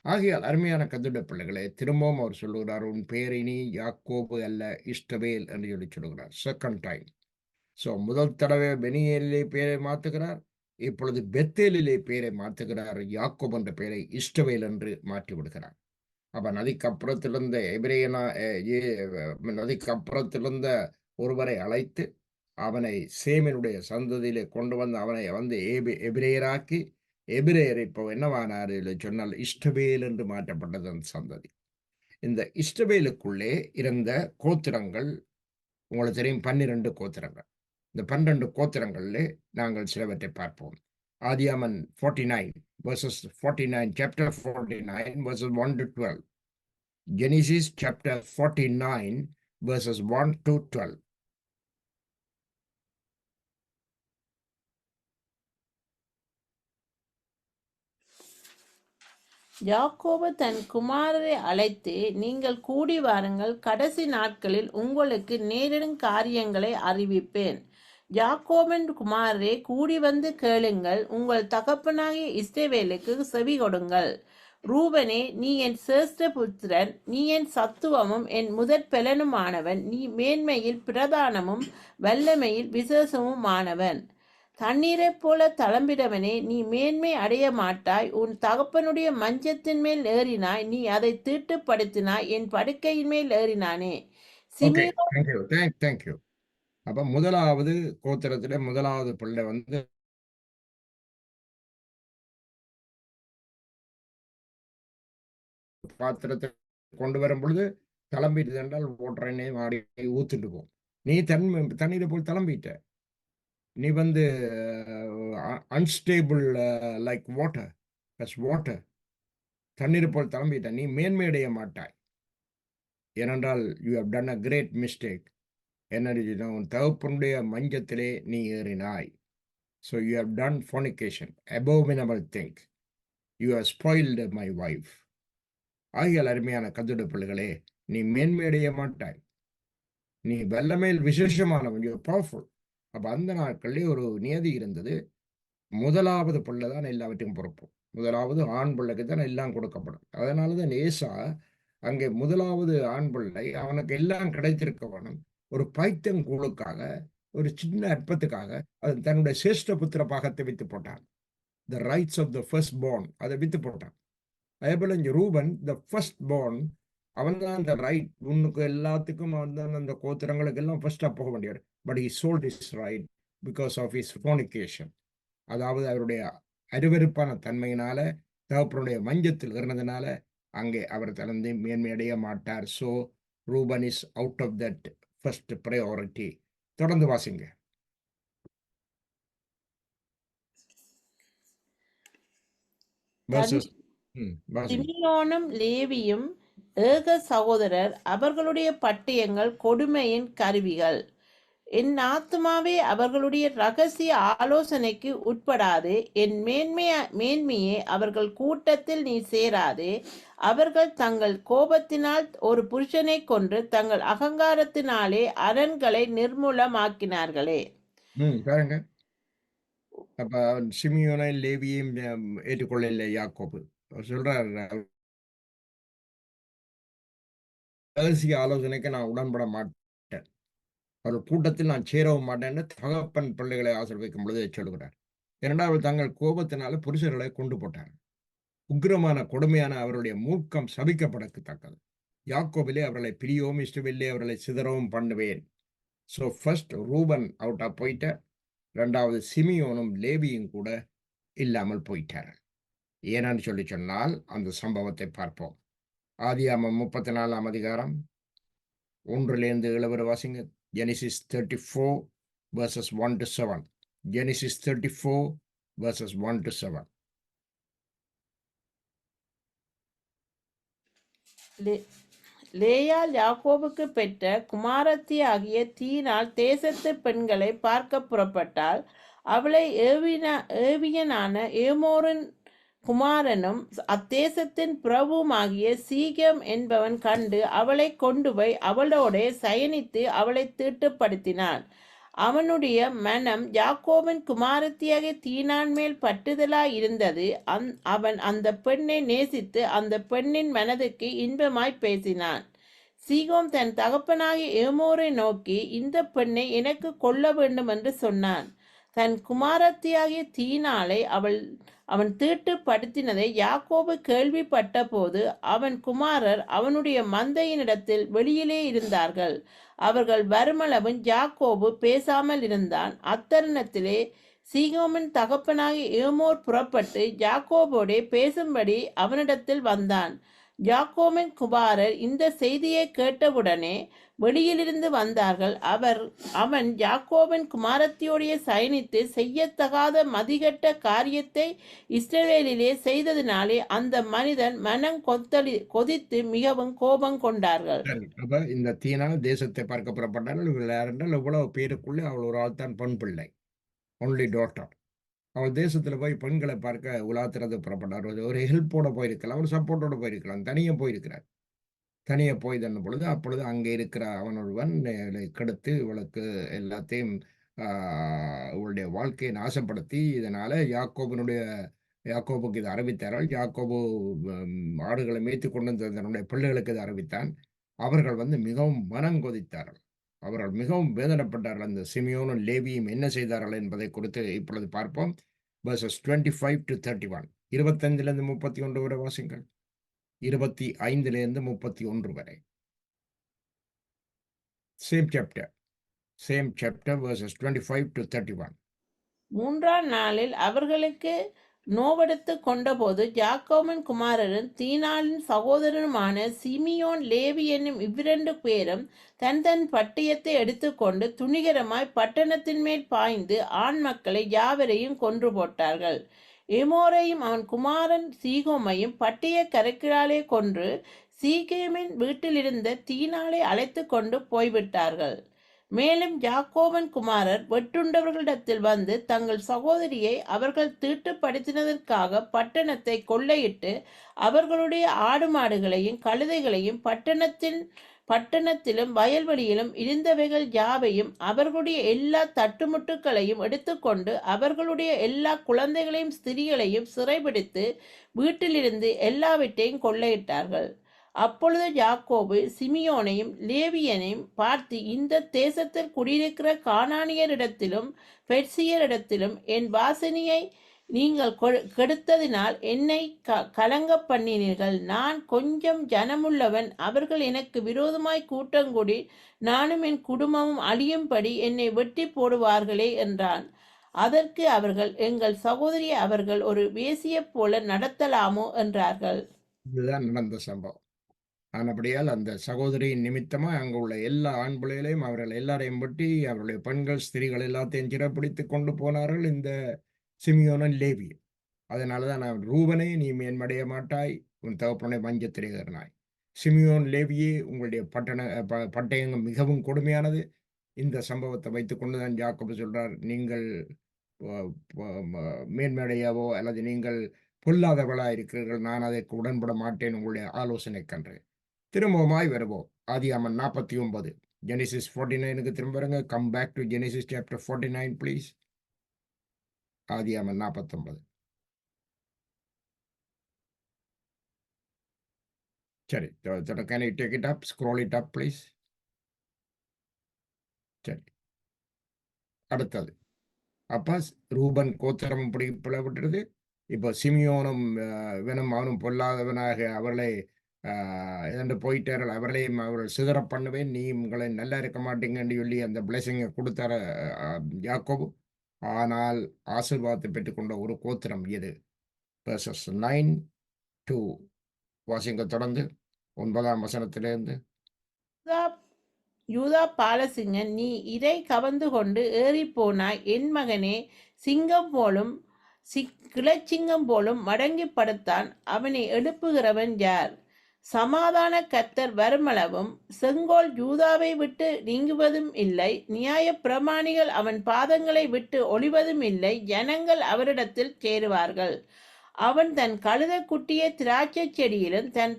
ஆகையால் அருமையான கர்த்தருடைய பிள்ளைகளே, திரும்பவும் அவர் சொல்லுகிறார், உன் பெயர் இனி யாக்கோபு அல்ல இஷ்டவேல் என்று சொல்லி சொல்லுகிறார். Second time. ஸோ முதல் தடவை பெனியேலிலே பெயரை மாற்றுகிறார். இப்பொழுது பெத்தேலிலே பெயரை மாற்றுகிறார். யாக்கோப் என்ற பெயரை இஷ்டவேல் என்று மாற்றி விடுகிறார். அப்ப நதிக்கு அப்புறத்திலிருந்த நதிக்கு அப்புறத்திலிருந்த ஒருவரை அழைத்து அவனை சேமினுடைய சந்ததியிலே கொண்டு வந்து அவனை எபிரேயராக்கி, எபிரேயர் இப்போ என்னவானார் சொன்னால் இஷ்டவேல் என்று மாற்றப்பட்டது அந்த சந்ததி. இந்த இஷ்டவேலுக்குள்ளே இருந்த கோத்திரங்கள் உங்களுக்கு தெரியும், 12 கோத்திரங்கள். இந்த 12 கோத்திரங்களிலே நாங்கள் சிலவற்றை பார்ப்போம். ஆதியாகமம் 49 verses 49, chapter 49 verses 1 to 12. Genesis chapter 49 verses 1 to 12.
யாக்கோபு தன் குமாரரை அழைத்து, நீங்கள் கூடி வாருங்கள், கடைசி நாட்களில் உங்களுக்கு நேரிடும் காரியங்களை அறிவிப்பேன். யாக்கோபின் குமாரரே, கூடி வந்து கேளுங்கள், உங்கள் தகப்பனாகிய இஸ்ரவேலுக்கு செவி கொடுங்கள். ரூபனே, நீ என் சிரேஷ்ட புத்திரன், நீ என் சத்துவமும் என் முதற் பெலனுமானவன், நீ மேன்மையில் பிரதானமும் வல்லமையில் விசேஷமுமானவன். தண்ணீரைப் போல தளம்பிடவனே, நீ மேன்மை அடைய மாட்டாய். உன் தகப்பனுடைய மஞ்சத்தின் மேல் ஏறினாய், நீ அதை தீட்டுப்படுத்தினாய், என் படுக்கையின் மேல் ஏறினானே.
Okay.
Simeon
thank you. Thank you. அப்ப முதலாவது கோத்திரத்திலே முதலாவது பிள்ளை வந்து பாத்திரத்தை கொண்டு வரும் பொழுது தளம்பிட்டு என்றால் ஓட்டுற எண்ணெய் மாடி ஊத்துட்டு போ. நீ தண்ணீரை போல் தளம்பிட்ட. நீ வந்து அன்ஸ்டேபிள் லைக் வாட்டர். வாட்டர். தண்ணீரை போல் தளம்பிட்ட. நீ மேன்மையடைய மாட்டாய். ஏனென்றால் you have done a great mistake. என்ன உன் தகப்பனுடைய மஞ்சத்திலே நீ ஏறினாய். So you have done fornication, abominable thing. You have spoiled my wife. ஆகியால் அருமையான கர்த்தருடைய பிள்ளைகளே, நீ மேன்மையடைய மாட்டாய். நீ வல்லமையில் விசேஷமானவன். You powerful. அப்ப அந்த நாட்களிலே ஒரு நியதி இருந்தது. முதலாவது பிள்ளை தான் எல்லாவற்றுக்கும் பொறுப்பு. முதலாவது ஆண் பிள்ளைக்கு தான் எல்லாம் கொடுக்கப்படும். அதனால தான் ஏசா அங்கே முதலாவது ஆண் பிள்ளை அவனுக்கு எல்லாம் கிடைத்திருக்க வேணும். ஒரு பைத்தங்கூழுக்காக, ஒரு சின்ன அற்பத்துக்காக அது தன்னுடைய சிரேஷ்ட புத்திர பாகத்தை வித்து போட்டான். The rights of the first born அதை வித்து போட்டான். அதேபோல இங்க ரூபன் த ஃபர்ஸ்ட் born அவன் தான் அந்த ரைட் உன்னுக்கு எல்லாத்துக்கும் அவன் தான் அந்த கோத்திரங்களுக்கு எல்லாம் ஃபர்ஸ்டா போக வேண்டியவர். But he sold his right because of his fornication. அதாவது அவருடைய அருவருப்பான தன்மையினால தகப்பனுடைய மஞ்சத்தில் இருந்ததுனால அங்கே அவர் தனது மேன்மையடைய மாட்டார். So Reuben is out of that first priority. தொடர்ந்து வாசிங்க.
தன்
Verses. வாசிங்க.
சிமியோனும் லேவியும் ஏக சகோதரர். அவர்களுடைய பட்டயங்கள் கொடுமையின் கருவிகள். என் ஆத்துமாவே அவர்களுடைய ரகசிய ஆலோசனைக்கு உட்படாதே. என் மேன்மையே அவர்கள் கூட்டத்தில் நீ சேராதே. அவர்கள் தங்கள் கோபத்தினால் ஒரு புருஷனை கொன்று தங்கள் அகங்காரத்தினாலே அரண்களை நிர்மூலமாக்கினார்களே.
பாருங்க. அப்ப சிமியோனை லேவியையும் ஏற்றுக்கொள்ளல யாக்கோபு. அவர் சொல்றாரு, ரகசிய ஆலோசனைக்கு நான் உடன்பட மாட்டேன். அவர் கூட்டத்தில் நான் சேரவும் மாட்டேன்னு தகப்பன் பிள்ளைகளை ஆசீர்வதிக்கும் பொழுது சொல்கிறார். இரண்டாவது தங்கள் கோபத்தினால புருஷர்களை கொண்டு போட்டார். உக்கிரமான கொடுமையான அவருடைய மூர்க்கம் சபிக்கப்படத்தக்கது. யாக்கோபிலே அவர்களை பிரியோம் இஷ்டவில்லை, அவர்களை சிதறவும் பண்ணுவேன். ஸோ ஃபர்ஸ்ட் ரூபன் அவுட்டா போயிட்ட. ரெண்டாவது சிமியோனும் லேவியும் கூட இல்லாமல் போயிட்டார். ஏன்னு சொல்லி சொன்னால் அந்த சம்பவத்தை பார்ப்போம். ஆதியாகமம் 34ஆம் அதிகாரம் 1-7 வாசிங்க. Genesis 34 verses 1-7. Genesis 34 verses 1-7.
லேயாள் யாக்கோபுக்கு பெற்ற குமாரத்தியாகிய தீனாள் தேசத்து பெண்களை பார்க்க புறப்பட்டாள். அவளை ஏவியனான ஏமோரின் குமாரனும் அத்தேசத்தின் பிரபுமாகிய சீகம் என்பவன் கண்டு அவளை கொண்டு போய் அவளோட சயனித்து அவளை தீட்டுப்படுத்தினான். அவனுடைய மனம் யாக்கோபின் குமாரத்தியாக தீனான் மேல் பற்றுதலாய் இருந்தது. அவன் அந்த பெண்ணை நேசித்து அந்த பெண்ணின் மனதுக்கு இன்பமாய் பேசினான். சீகோம் தன் தகப்பனாகிய ஏமோரை நோக்கி, இந்த பெண்ணை எனக்கு கொள்ள வேண்டும் என்று சொன்னான். தன் குமாரத்தியாகிய தீனாளை அவன் தீட்டுப்படுத்தினதை யாக்கோபு கேள்விப்பட்ட போது அவன் குமாரர் அவனுடைய மந்தையினிடத்தில் வெளியிலே இருந்தார்கள். அவர்கள் வருமளவும் யாக்கோபு பேசாமல் இருந்தான். அத்தருணத்திலே சீகோமின் தகப்பனாகிய ஏமோர் புறப்பட்டு யாக்கோபோடே பேசும்படி அவனிடத்தில் வந்தான். யாக்கோபின் குமாரர் இந்த செய்தியை கேட்டவுடனே வெளியிலிருந்து வந்தார்கள். அவன் யாக்கோபின் குமாரத்தியோடைய சயனித்து செய்யத்தகாத மதிகட்ட காரியத்தை இஸ்ரவேலிலே செய்ததினாலே அந்த மனிதன் மனம் கொதித்து மிகவும் கோபம் கொண்டார்கள்.
அப்ப இந்த தீனால் தேசத்தை பார்க்க புறப்பட்டார்கள். என்றால் இவ்வளவு பேருக்குள்ளே அவள் ஒரு ஆள் தான் பெண் பிள்ளை, ஒன்லி டாட்டர். அவள் தேசத்துல போய் பெண்களை பார்க்க உலாத்துறது புறப்பட்டார். ஒரு ஹெல்ப்போட போயிருக்கலாம், ஒரு சப்போர்ட்டோட போயிருக்கலாம். தனியாக போயிருக்கிறார். தனியாக போய் தன்ன பொழுது அப்பொழுது அங்கே இருக்கிற அவனொருவன் கெடுத்து இவளுக்கு எல்லாத்தையும் இவளுடைய வாழ்க்கையை நாசப்படுத்தி இதனால யாக்கோபினுடைய யாக்கோபுக்கு இதை அறிவித்தார்கள். யாக்கோபு ஆடுகளை மேய்த்து கொண்டு வந்த தன்னுடைய பிள்ளைகளுக்கு இதை அறிவித்தான். அவர்கள் வந்து மிகவும் மனங்கொதித்தார்கள். அவர்கள் மிகவும் வேதனைப்பட்டார்கள். அந்த சிமியோனும் லேவியும் என்ன செய்தார்கள் என்பதை குறித்து இப்பொழுது பார்ப்போம். வெர்சஸ் 25-31 25லிருந்து 31 வரை வாசிங்கள். 25லிருந்து 31 வரை. Same chapter. Same chapter versus 25-31.
மூன்றாம் நாளில் அவர்களுக்கு நோவெடுத்துக் கொண்டபோது யாக்கோபின் குமாரரும் தீனாளின் சகோதரனுமான சிமியோன் லேவி என்னும் இவ்விரண்டு பேரும் தன் தன் பட்டயத்தை எடுத்துக்கொண்டு துணிகரமாய் பட்டணத்தின் மேல் பாய்ந்து ஆண் மக்களை யாவரையும் கொன்று போட்டார்கள். எமோரையும் அவன் குமாரன் சீகோமையும் பட்டய கரைக்கிழாலே கொன்று சீகேமின் வீட்டிலிருந்த தீனாளை அழைத்து கொண்டு போய்விட்டார்கள். மேலும் யாக்கோபன் குமாரர் வெட்டுண்டவர்களிடத்தில் வந்து தங்கள் சகோதரியை அவர்கள் தீட்டுப்படுத்தினதற்காக பட்டணத்தை கொள்ளையிட்டு அவர்களுடைய ஆடு மாடுகளையும் கழுதைகளையும் பட்டணத்திலும் வயல்வெளியிலும் இருந்தவைகள் யாவையும் அவர்களுடைய எல்லா தட்டுமுட்டுக்களையும் எடுத்துக்கொண்டு அவர்களுடைய எல்லா குழந்தைகளையும் ஸ்திரீகளையும் சிறைபிடித்து வீட்டிலிருந்து எல்லாவற்றையும் கொள்ளையிட்டார்கள். அப்பொழுது யாக்கோபு சிமியோனையும் லேவியனையும் பார்த்து, இந்த தேசத்தில் குடியிருக்கிற கானானியரிடத்திலும் பெர்சியரிடத்திலும் என் வாசனையை நீங்கள் கெடுத்ததினால் என்னை கலங்க பண்ணினீர்கள். நான் கொஞ்சம் ஜனமுள்ளவன், அவர்கள் எனக்கு விரோதமாய் கூட்டங்கூடி நானும் என் குடும்பமும் அழியும்படி என்னை வெட்டி போடுவார்களே என்றான். அதற்கு அவர்கள், எங்கள் சகோதரியை அவர்கள் ஒரு வேசியைப் போல நடத்தலாமோ என்றார்கள்.
இதுதான் நடந்த சம்பவம். ஆனபடியால் அந்த சகோதரியின் நிமித்தமா அங்கு உள்ள எல்லா ஆண் பிள்ளைகளையும் அவர்கள் எல்லாரையும் வெட்டி அவருடைய பெண்கள் ஸ்திரீகள் எல்லாத்தையும் சிறைப்பிடித்து கொண்டு போனார்கள் இந்த சிமியோனும் லேவியும். அதனாலதான் நான், ரூபனே நீ மேன்மடைய மாட்டாய், உன் தகப்பனை வஞ்சத்திரேகரனாய். சிமியோன் லேவியே உங்களுடைய பட்டயங்கள் மிகவும் கொடுமையானது. இந்த சம்பவத்தை வைத்துக் கொண்டுதான் யாக்கோபு சொல்றார், நீங்கள் மேன்மடையாவோ அல்லது நீங்கள் பொல்லாதவர்களா இருக்கிறீர்கள், நான் அதற்கு உடன்பட மாட்டேன் உங்களுடைய ஆலோசனை கன்று. திரும்பவுமாய் வருவோம். ஆதியாகமம் 49. Genesis 49க்கு திரும்ப வருங்க. Come back to Genesis chapter 49 please. ஆதியாகமம் 49. சரி, can you take it up, scroll it up please. சரி, அடுத்தது. அப்ப ரூபன் கோத்திரம் இப்படி பிளவுபட்டது. இப்போ சிமியோனும் இவனும் அவனும் பொல்லாதவனாக அவர்களை இரண்டு போயிட்டார்கள், அவர்களையும் அவர்கள் சிதற பண்ணுவேன், நீ உங்களை நல்லா இருக்க மாட்டீங்கன்னு சொல்லி அந்த பிளெஸிங்கை கொடுத்தார யாக்கோபு. ஆனால் ஆசீர்வாதத்தை பெற்றுக்கொண்ட ஒரு கோத்திரம் இது. வெர்சஸ் 9-2 வாசிங்க தொடர்ந்து 9ஆம் வசனத்திலிருந்து.
யூதா பாலசிங்கன், நீ இதை கவர்ந்து கொண்டு ஏறிப்போனாய், என் மகனே, சிங்கம் போலும் கிளச்சிங்கம் போலும் மடங்கி படுத்தான், அவனை எழுப்புகிறவன் யார்? சமாதான கர்த்தர் வருமளவும் செங்கோல் யூதாவை விட்டு நீங்குவதும் இல்லை, நியாய பிரமாணிகள் அவன் பாதங்களை விட்டு ஒளிவதும் இல்லை, ஜனங்கள் அவரிடத்தில் சேருவார்கள். அவன் தன் கழுத குட்டியை திராட்சை செடியிலும் தன்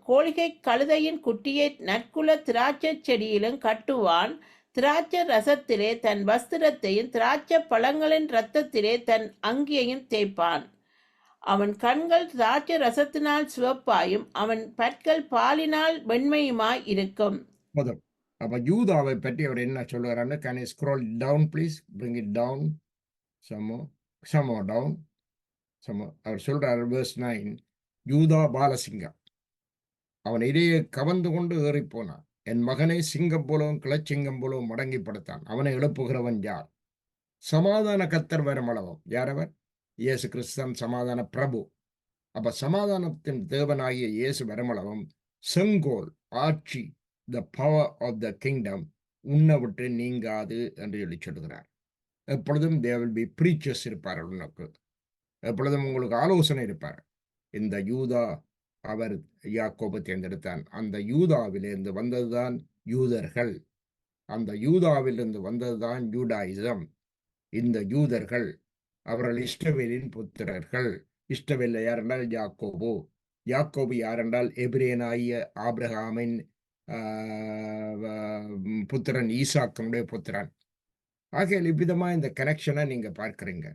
கோழிகை கழுதையின் குட்டியை நற்குல திராட்சை செடியிலும் கட்டுவான். திராட்சை ரசத்திலே தன் வஸ்திரத்தையும் திராட்சை பழங்களின் இரத்தத்திலே தன் அங்கியையும் தேய்ப்பான். அவன் கண்கள் திராட்சை ரசத்தினால் சிவப்பாயும் அவன் பற்கள் பாலினால் வெண்மையுமாய் இருக்கும்.
அப்ப யூதாவை பற்றி அவர் என்ன சொல்லுறாரு? Can you scroll down please? Bring it down. Some more down. அவர் சொல்றார் verse 9, யூதா பாலசிங்கம், அவன் இடையே கவர்ந்து கொண்டு ஏறி போனான், என் மகனை சிங்கம் போலவும் கிளச்சிங்கம் போலவும் மடங்கி படுத்தான், அவனை எழுப்புகிறவன் யார்? சமாதான கர்த்தர் வருமளவும். யார் அவர்? இயேசு கிறிஸ்தன் சமாதான பிரபு. அப்ப சமாதானத்தின் தேவனாகிய இயேசு வருமளவும் செங்கோல் ஆட்சி, the power of the kingdom உன்னை விட்டு நீங்காது என்று சொல்லி சொல்லுகிறார். எப்பொழுதும் there will be preachers இருப்பார்கள் உனக்கு, எப்பொழுதும் உங்களுக்கு ஆலோசனை இருப்பார். இந்த யூதா அவர் யாக்கோபு தேர்ந்தெடுத்தான். அந்த யூதாவிலிருந்து வந்ததுதான் யூதர்கள். அந்த யூதாவிலிருந்து வந்ததுதான் யூடாயிசம். இந்த யூதர்கள் அவர்கள் இஷ்டவேலின் புத்திரர்கள். இஷ்டவேல் யாரென்றால் யாக்கோபு. யாக்கோபு யாரென்றால் எபிரேனாகிய ஆபிரகாமின் புத்திரன், ஈசாக்கனுடைய புத்திரன். ஆகையால் இவ்விதமா இந்த கனெக்ஷனை நீங்க பார்க்கிறீங்க.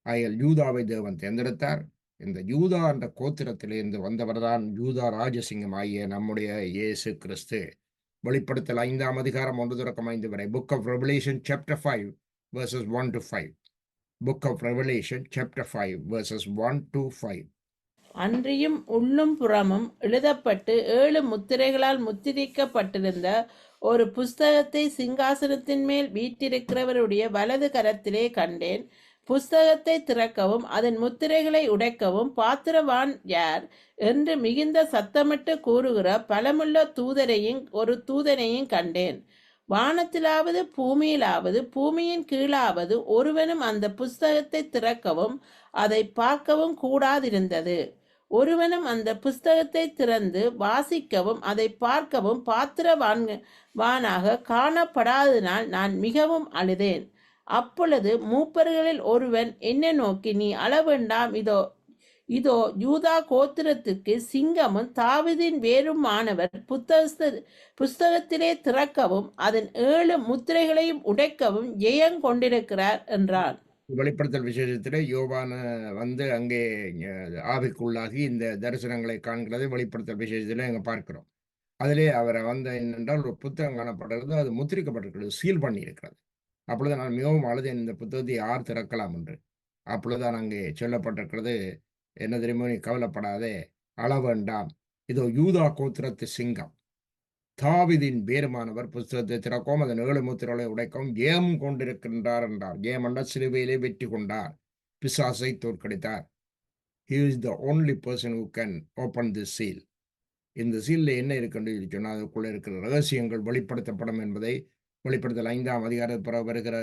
ஆகையால் யூதாவை தேவன் தேர்ந்தெடுத்தார். இந்த யூதா என்ற கோத்திரத்திலிருந்து வந்தவர்தான் யூதா ராஜசிங்கம் ஆகிய நம்முடைய இயேசு கிறிஸ்து. வெளிப்படுத்தல் 5ஆம் அதிகாரம் 1 தொடக்கம் 5 வரை. Book of Revelation chapter 5 verses 1 to 5. Book of Revelation chapter 5 verses 1 to 5.
அன்றியும் உள்ளும் புறமும் எழுதப்பட்டு 7 முத்திரைகளால் முத்திரிக்கப்பட்டிருந்த ஒரு புஸ்தகத்தை சிங்காசனத்தின் மேல் வீற்றிருக்கிறவருடைய வலது கரத்திலே கண்டேன். புஸ்தகத்தை திறக்கவும் அதன் முத்திரைகளை உடைக்கவும் பாத்திரவான் யார் என்று மிகுந்த சத்தமிட்டு கூறுகிற பலமுள்ள ஒரு தூதனையும் கண்டேன். வானத்திலாவது பூமியிலாவது பூமியின் கீழாவது ஒருவனும் அந்த புஸ்தகத்தை திறக்கவும் அதை பார்க்கவும் கூடாதிருந்தது. ஒருவனும் அந்த புஸ்தகத்தை திறந்து வாசிக்கவும் அதை பார்க்கவும் பாத்திரவானாக காணப்படாததினால் நான் மிகவும் அழுதேன். அப்பொழுது மூப்பர்களில் ஒருவன் என்னை நோக்கி, நீ அளவேண்டாம், இதோ இதோ யூதா கோத்திரத்துக்கு சிங்கமும் தாவீதின் வேருமானவர் புஸ்தகத்திலே திறக்கவும் அதன் 7 முத்திரைகளையும் உடைக்கவும் ஜெயம் கொண்டிருக்கிறார் என்றான்.
வெளிப்படுத்தல் விசேஷத்திலே யோவான் வந்து அங்கே ஆவிக்குள்ளாகி இந்த தரிசனங்களை காண்கிறதை வெளிப்படுத்தல் விசேஷத்திலே அங்கே பார்க்கிறோம். அதிலே அவரை வந்து என்னென்றால் ஒரு புத்தகம் காணப்படுகிறது, அது முத்திரிக்கப்பட்டிருக்கிறது, சீல் பண்ணி இருக்கிறது. அப்பொழுது நான் மிகவும் அழுதேன், இந்த புத்தகத்தை யார் திறக்கலாம் என்று. அப்பொழுதுதான் அங்கே சொல்லப்பட்டிருக்கிறது, என்ன தெரியுமோ, நீ கவலைப்படாதே, அழ வேண்டாம், இதோ யூதா கோத்திரத்து சிங்கம் தாவீதின் வேருமானவர் புஸ்தகத்தை திறக்கவும் அதன் 7 முத்திரைகளை உடைக்கவும் ஜெயம் கொண்டிருக்கின்றார் என்றார். ஜெயம் என்றால் சிலுவையிலே வெற்றி கொண்டார், பிசாசை தோற்கடித்தார். He is the only person who can open this seal. இந்த சீல்ல என்ன இருக்குன்னு சொன்னால் அதுக்குள்ள இருக்கிற ரகசியங்கள் வெளிப்படுத்தப்படும் என்பதை வெளிப்படுத்தல் 5ஆம் அதிகாரத்தில் பிறகு வருகிற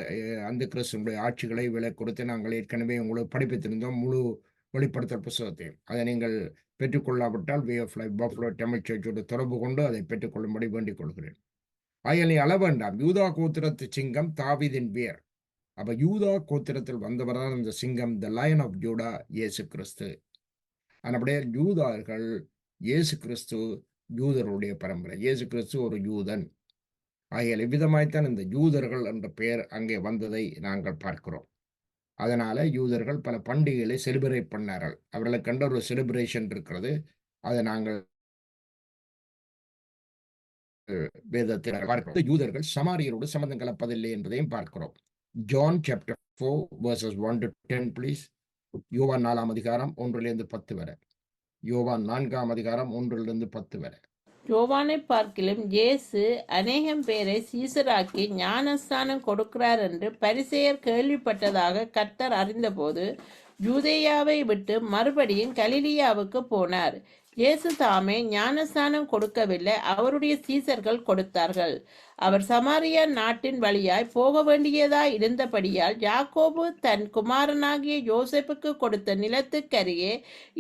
அந்த கிறிஸ்துவனுடைய ஆட்சிகளை விலை கொடுத்து நாங்கள் ஏற்கனவே உங்களுக்கு படிப்பித்திருந்தோம், முழு வெளிப்படுத்தல் புத்தகத்தையும். அதை நீங்கள் பெற்றுக்கொள்ளாவிட்டால் way of life Buffalo Tamil சர்ச்சோடு தொடர்பு கொண்டு அதை பெற்றுக்கொள்ளும்படி வேண்டிக் கொள்கிறேன். ஆகையால் நீ அள வேண்டாம், யூதா கோத்திரத்து சிங்கம் தாவீதின் வேர். அப்ப யூதா கோத்திரத்தில் வந்தவர்தான் இந்த சிங்கம், த லயன் ஆஃப் ஜூடா, இயேசு கிறிஸ்து. அப்படியே யூதார்கள், இயேசு கிறிஸ்து யூதருடைய பரம்பரை, இயேசு கிறிஸ்து ஒரு யூதன். ஆகையால் இவ்விதமாய்த்தான் இந்த யூதர்கள் என்ற பெயர் அங்கே வந்ததை நாங்கள் பார்க்கிறோம். அதனால யூதர்கள் பல பண்டிகைகளை செலிப்ரேட் பண்ணார்கள். அவர்களுக்கு கண்ட ஒரு செலிப்ரேஷன் இருக்கிறது. அதை நாங்கள் வேதத்தில் பார்க்கிறோம். யூதர்கள் சமாரியரோடு சம்பந்தம் கலப்பதில்லை என்பதையும் பார்க்கிறோம். John chapter 4 verses 1 to 10 please. யோவான் 4ஆம் அதிகாரம் 1 to 10 வரை. யோவான் 4ஆம் அதிகாரம் 1 to 10 வரை.
யோவானை பார்க்கிலும் இயேசு அநேகம் பேரை சீசராக்கி ஞானஸ்தானம் கொடுக்கிறார் என்று பரிசேயர் கேள்விப்பட்டதாக கர்த்தர் அறிந்தபோது யூதேயாவை விட்டு மறுபடியும் கலிலியாவுக்கு போனார். இயேசு தாமே ஞானஸ்தானம் கொடுக்கவில்லை, அவருடைய சீசர்கள் கொடுத்தார்கள். அவர் சமாரியா நாட்டின் வழியாய் போக வேண்டியதாய் இருந்தபடியால் யாக்கோபு தன் குமாரனாகிய யோசேப்புக்கு கொடுத்த நிலத்துக்கருகே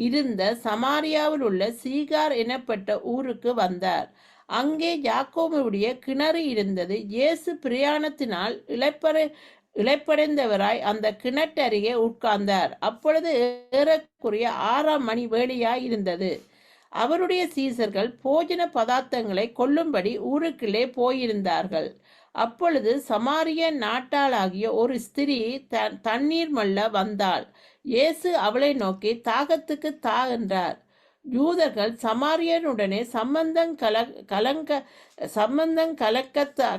இருந்த சமாரியாவில் உள்ள சீகார் எனப்பட்ட ஊருக்கு வந்தார். அங்கே யாக்கோபுடைய கிணறு இருந்தது. இயேசு பிரயாணத்தினால் இளைப்படைந்தவராய் அந்த கிணற்றருகே உட்கார்ந்தார். அப்பொழுது ஏறக்குறைய 6ஆம் மணி வேளையாய் இருந்தது. அவருடைய சீசர்கள் போஜன பதார்த்தங்களை கொள்ளும்படி ஊருக்குள்ளே போயிருந்தார்கள். அப்பொழுது சமாரிய நாட்டாளாகிய ஒரு ஸ்திரீ தண்ணீர் மல்ல வந்தாள். இயேசு அவளை நோக்கி, தாகத்துக்கு தா என்றார். யூதர்கள் சமாரியனுடனே சம்பந்தம்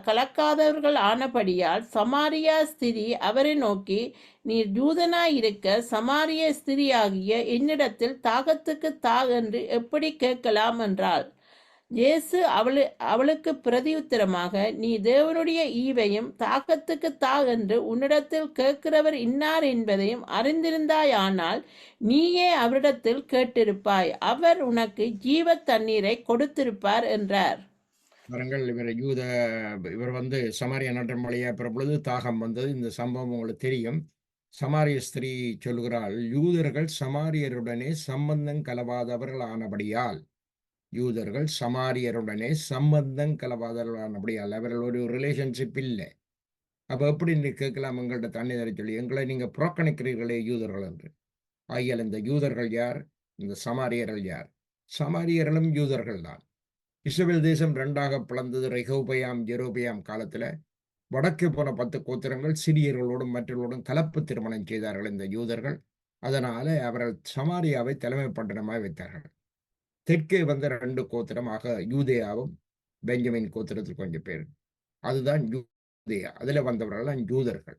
கலக்காதவர்கள் ஆனபடியால் சமாரியா ஸ்திரீ அவரை நோக்கி, நீர் யூதனாயிருக்க சமாரிய ஸ்திரீயாகிய என்னிடத்தில் தாகத்துக்கு தா என்று எப்படி கேட்கலாம் என்றாள். இயேசு அவளுக்கு பிரதியுத்தரமாக, நீ தேவனுடைய ஈவையும் தாகத்துக்கு தா என்று உன்னிடத்தில் கேட்கிறவர் இன்னார் என்பதையும் அறிந்திருந்தாயானால் நீயே அவரிடத்தில் கேட்டிருப்பாய், அவர் உனக்கு ஜீவ தண்ணீரை கொடுத்திருப்பார் என்றார்.
இவர் வந்து சமாரிய நாட்டின் வழியா பொழுது தாகம் வந்தது. இந்த சம்பவம் உங்களுக்கு தெரியும். சமாரிய ஸ்திரீ சொல்கிறாள், யூதர்கள் சமாரியருடனே சம்பந்தம் கலவாதவர்கள் ஆனபடியால், யூதர்கள் சமாரியருடனே சம்பந்தம் கலவாதவர்களானபடியால் அவர்கள் ஒரு ரிலேஷன்ஷிப் இல்லை. அப்போ எப்படி நீ கேட்கலாம் எங்கள்கிட்ட தண்ணி தர சொல்லி, எங்களை நீங்கள் புறக்கணிக்கிறீர்களே யூதர்கள் என்று. ஆகியால் இந்த யூதர்கள் யார்? இந்த சமாரியர்கள் யார்? சமாரியர்களும் யூதர்கள் தான். இஸ்ரவேல் தேசம் 2ஆக பிளந்தது ரெகோபயாம் ஜெரோபயாம் காலத்தில். வடக்கே போன 10 கோத்திரங்கள் சிரியர்களோடும் மற்றவர்களோடும் கலப்பு திருமணம் செய்தார்கள் இந்த யூதர்கள். அதனால அவர்கள் சமாரியாவை தலைமை பட்டணமாய் வைத்தார்கள். தெற்கே வந்த 2 கோத்திரமாக யூதேயாவும், பெஞ்சமின் கோத்திரத்தில் கொஞ்சம் பேர். அதுதான் யூதேயா. அதில வந்தவர்கள் யூதர்கள்.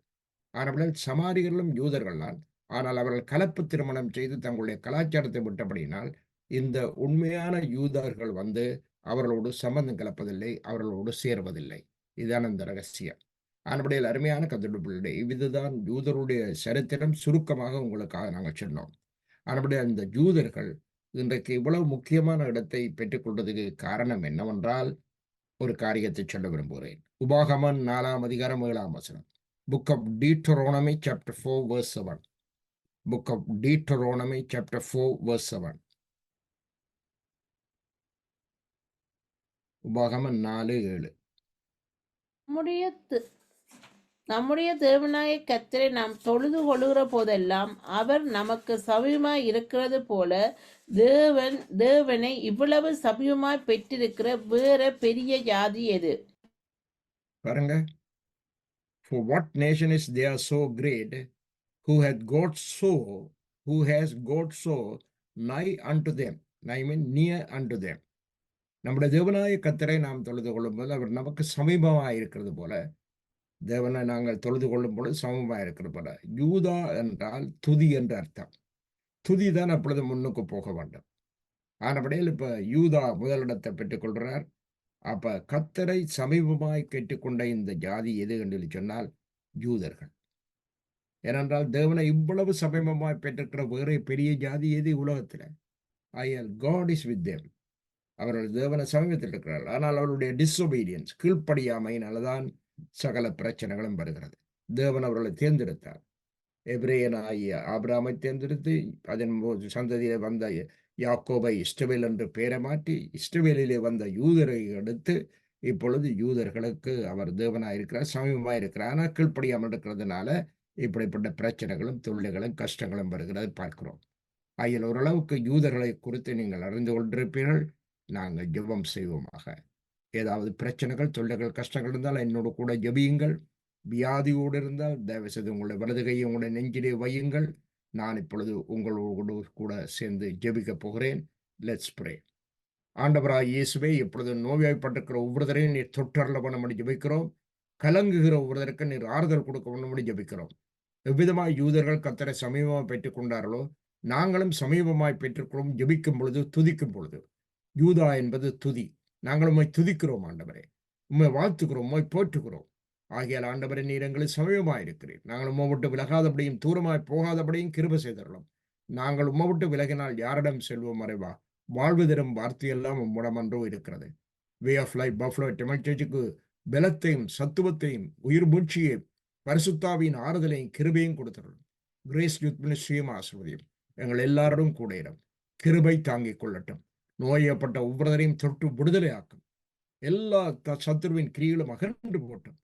ஆனால் சமாரியர்களும் யூதர்கள் தான். ஆனால் அவர்கள் கலப்பு திருமணம் செய்து தங்களுடைய கலாச்சாரத்தை விட்டபடியினால், இந்த உண்மையான யூதர்கள் வந்து அவர்களோடு சம்பந்தம் கலப்பதில்லை, அவர்களோடு சேர்வதில்லை. இதுதான் அந்த ரகசியம். ஆனபடியால் அருமையான கர்த்தருடைய பிள்ளைகளே, இதுதான் யூதருடைய சரித்திரம் சுருக்கமாக உங்களுக்காக நாங்கள் சொன்னோம். ஆனபடியால் இந்த யூதர்கள் இன்றைக்கு இவ்வளவு முக்கியமான இடத்தை பெற்றுக்கொள்வதற்கு காரணம் என்னவென்றால், ஒரு காரியத்தை சொல்ல விரும்புகிறேன். உபாகமம் 4ஆம் அதிகாரம் 7ஆம் வசனம். Book of Deuteronomy chapter 4 verse 7. Book of Deuteronomy chapter 4 verse 7. உபாகமம் 4:7.
நம்முடைய நம்முடைய தேவனாய கர்த்தரை நாம் தொழுது கொள்ளுகிற போதெல்லாம் அவர் நமக்கு சமீபமாய் இருக்கிறது போல தேவனை இவ்வளவு சமீபமாய் பெற்றிருக்கிற வேற பெரிய ஜாதி எது?
பாருங்க. For what nation is there so great who has got so nigh unto them? I mean near unto them. நம்முடைய தேவனாய கர்த்தரை நாம் தொழுது கொள்ளும்போது அவர் நமக்கு சமீபமாய் இருக்கிறது போல, தேவனை நாங்கள் தொழுது கொள்ளும் பொழுது சமமாய் இருக்கிறது போல. யூதா என்றால் துதி என்று அர்த்தம். துதி தான் அப்பொழுது முன்னுக்கு போக வேண்டும். ஆனபடியால் இப்ப யூதா முதலிடத்தை பெற்றுக்கொள்கிறார். அப்ப கர்த்தரை சமீபமாய் கேட்டுக்கொண்ட இந்த ஜாதி எது என்று சொன்னால் யூதர்கள். ஏனென்றால் தேவனை இவ்வளவு சமீபமாய் பெற்றிருக்கிற வேறு பெரிய ஜாதி எது உலகத்தில்? ஆகையால் God is with them. அவர்கள் தேவனை சமீபத்தில் இருக்கிறார்கள். ஆனால் அவருடைய டிஸ்ஒபீடியன்ஸ், கீழ்ப்படியாமையினால்தான் சகல பிரச்சனைகளும் வருகிறது. தேவன் அவர்களை தேர்ந்தெடுத்தார். எபிரேயனாகிய ஆபிரகாமை தேர்ந்தெடுத்து அதன் சந்ததியிலே வந்த யாக்கோபை இஸ்ரவேல் என்று பெயரை மாற்றி இஸ்ரவேலிலே வந்த யூதரை எடுத்து இப்பொழுது யூதர்களுக்கு அவர் தேவனாக இருக்கிறார், சமீபமாக இருக்கிறார். ஆனால் கீழ்ப்படியாமல் இருக்கிறதுனால இப்படிப்பட்ட பிரச்சனைகளும் தொல்லைகளும் கஷ்டங்களும் வருகிறது பார்க்கிறோம். ஆகிய ஓரளவுக்கு யூதர்களை குறித்து நீங்கள் அறிந்து கொண்டிருப்பீர்கள். நாங்கள் ஜெபம் செய்வோமாக. ஏதாவது பிரச்சனைகள் தொல்லைகள் கஷ்டங்கள் இருந்தால் என்னோடு கூட ஜெபியுங்கள். வியாதியோடு இருந்தால் தயவு செய்து உங்களுடைய வலது கையை உங்களுடைய நெஞ்சிலே வையுங்கள். நான் இப்பொழுது உங்களோடு கூட சேர்ந்து ஜெபிக்க போகிறேன். Let's pray. ஆண்டவராய் இயேசுவே, இப்பொழுது நோய்வாய்ப்பட்டிருக்கிற ஒவ்வொருத்தரையும் நீர் தொற்றரல பண்ண ஜெபிக்கிறோம். கலங்குகிற ஒவ்வொருத்தருக்கு நீர் ஆறுதல் கொடுக்க பண்ண ஜெபிக்கிறோம். எவ்விதமாய் யூதர்கள் கர்த்தரை சமீபமாய் பெற்றுக் கொண்டார்களோ நாங்களும் சமீபமாய் பெற்றுக்கொள்ளும். ஜெபிக்கும் பொழுது துதிக்கும் பொழுது யூதா என்பது துதி. நாங்கள் உம்மை துதிக்கிறோம் ஆண்டவரே, உம்மை வாழ்த்துக்கிறோம், உம்மை போற்றுகிறோம். ஆகியால் ஆண்டவரே, நீர் எங்களுக்கு சமீபமாய் இருக்கிறீர். நாங்கள் உம்மை விட்டு விலகாதபடியும் தூரமாய் போகாதபடியும் கிருபை செய்தருளும். நாங்கள் உம்மை விட்டு விலகினால் யாரிடம் செல்வோம் மறைவா? வாழ்வு தரும் வார்த்தையெல்லாம் உம்மிடமன்றோ இருக்கிறது. Way of life Buffalo Tamil சர்ச்சுக்கு பலத்தையும் சத்துவத்தையும் உயிர் மூச்சியையும் பரிசுத்தாவின் ஆறுதலையும் கிருபையும் கொடுத்தருளும். கிரேஸ் யூத் மினிஸ்ட்ரியும் ஆசிர்வதியும் எங்கள் எல்லாரோடும் கூட இடம். கிருபை தாங்கிக் கொள்ளட்டும். நோயப்பட்ட ஒவ்வொருவரையும் தொட்டு விடுதலையாக்கும். எல்லா சத்துருவின் கிரிகளும் அகன்று போட்டும்.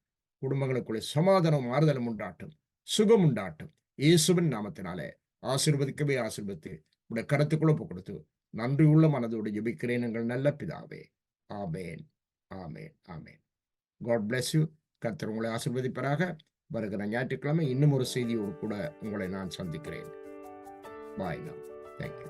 குடும்பங்களுக்குள்ளே சமாதானம் ஆறுதலும் உண்டாட்டும், சுகம் உண்டாட்டும். இயேசுவின் நாமத்தினாலே ஆசீர்வதிக்கவே ஆசீர்வதித்து உடைய கருத்துக்குள்ள கொடுத்து நன்றியுள்ள மனதோடு ஜெபிக்கிறேன் எங்கள் நல்ல பிதாவே. ஆமேன், ஆமேன், ஆமேன். God bless you. கர்த்தர் உங்களை ஆசீர்வதிப்பராக. வருகிற ஞாயிற்றுக்கிழமை இன்னும் ஒரு செய்தியோடு கூட உங்களை நான் சந்திக்கிறேன். பாய். தேங்க்யூ.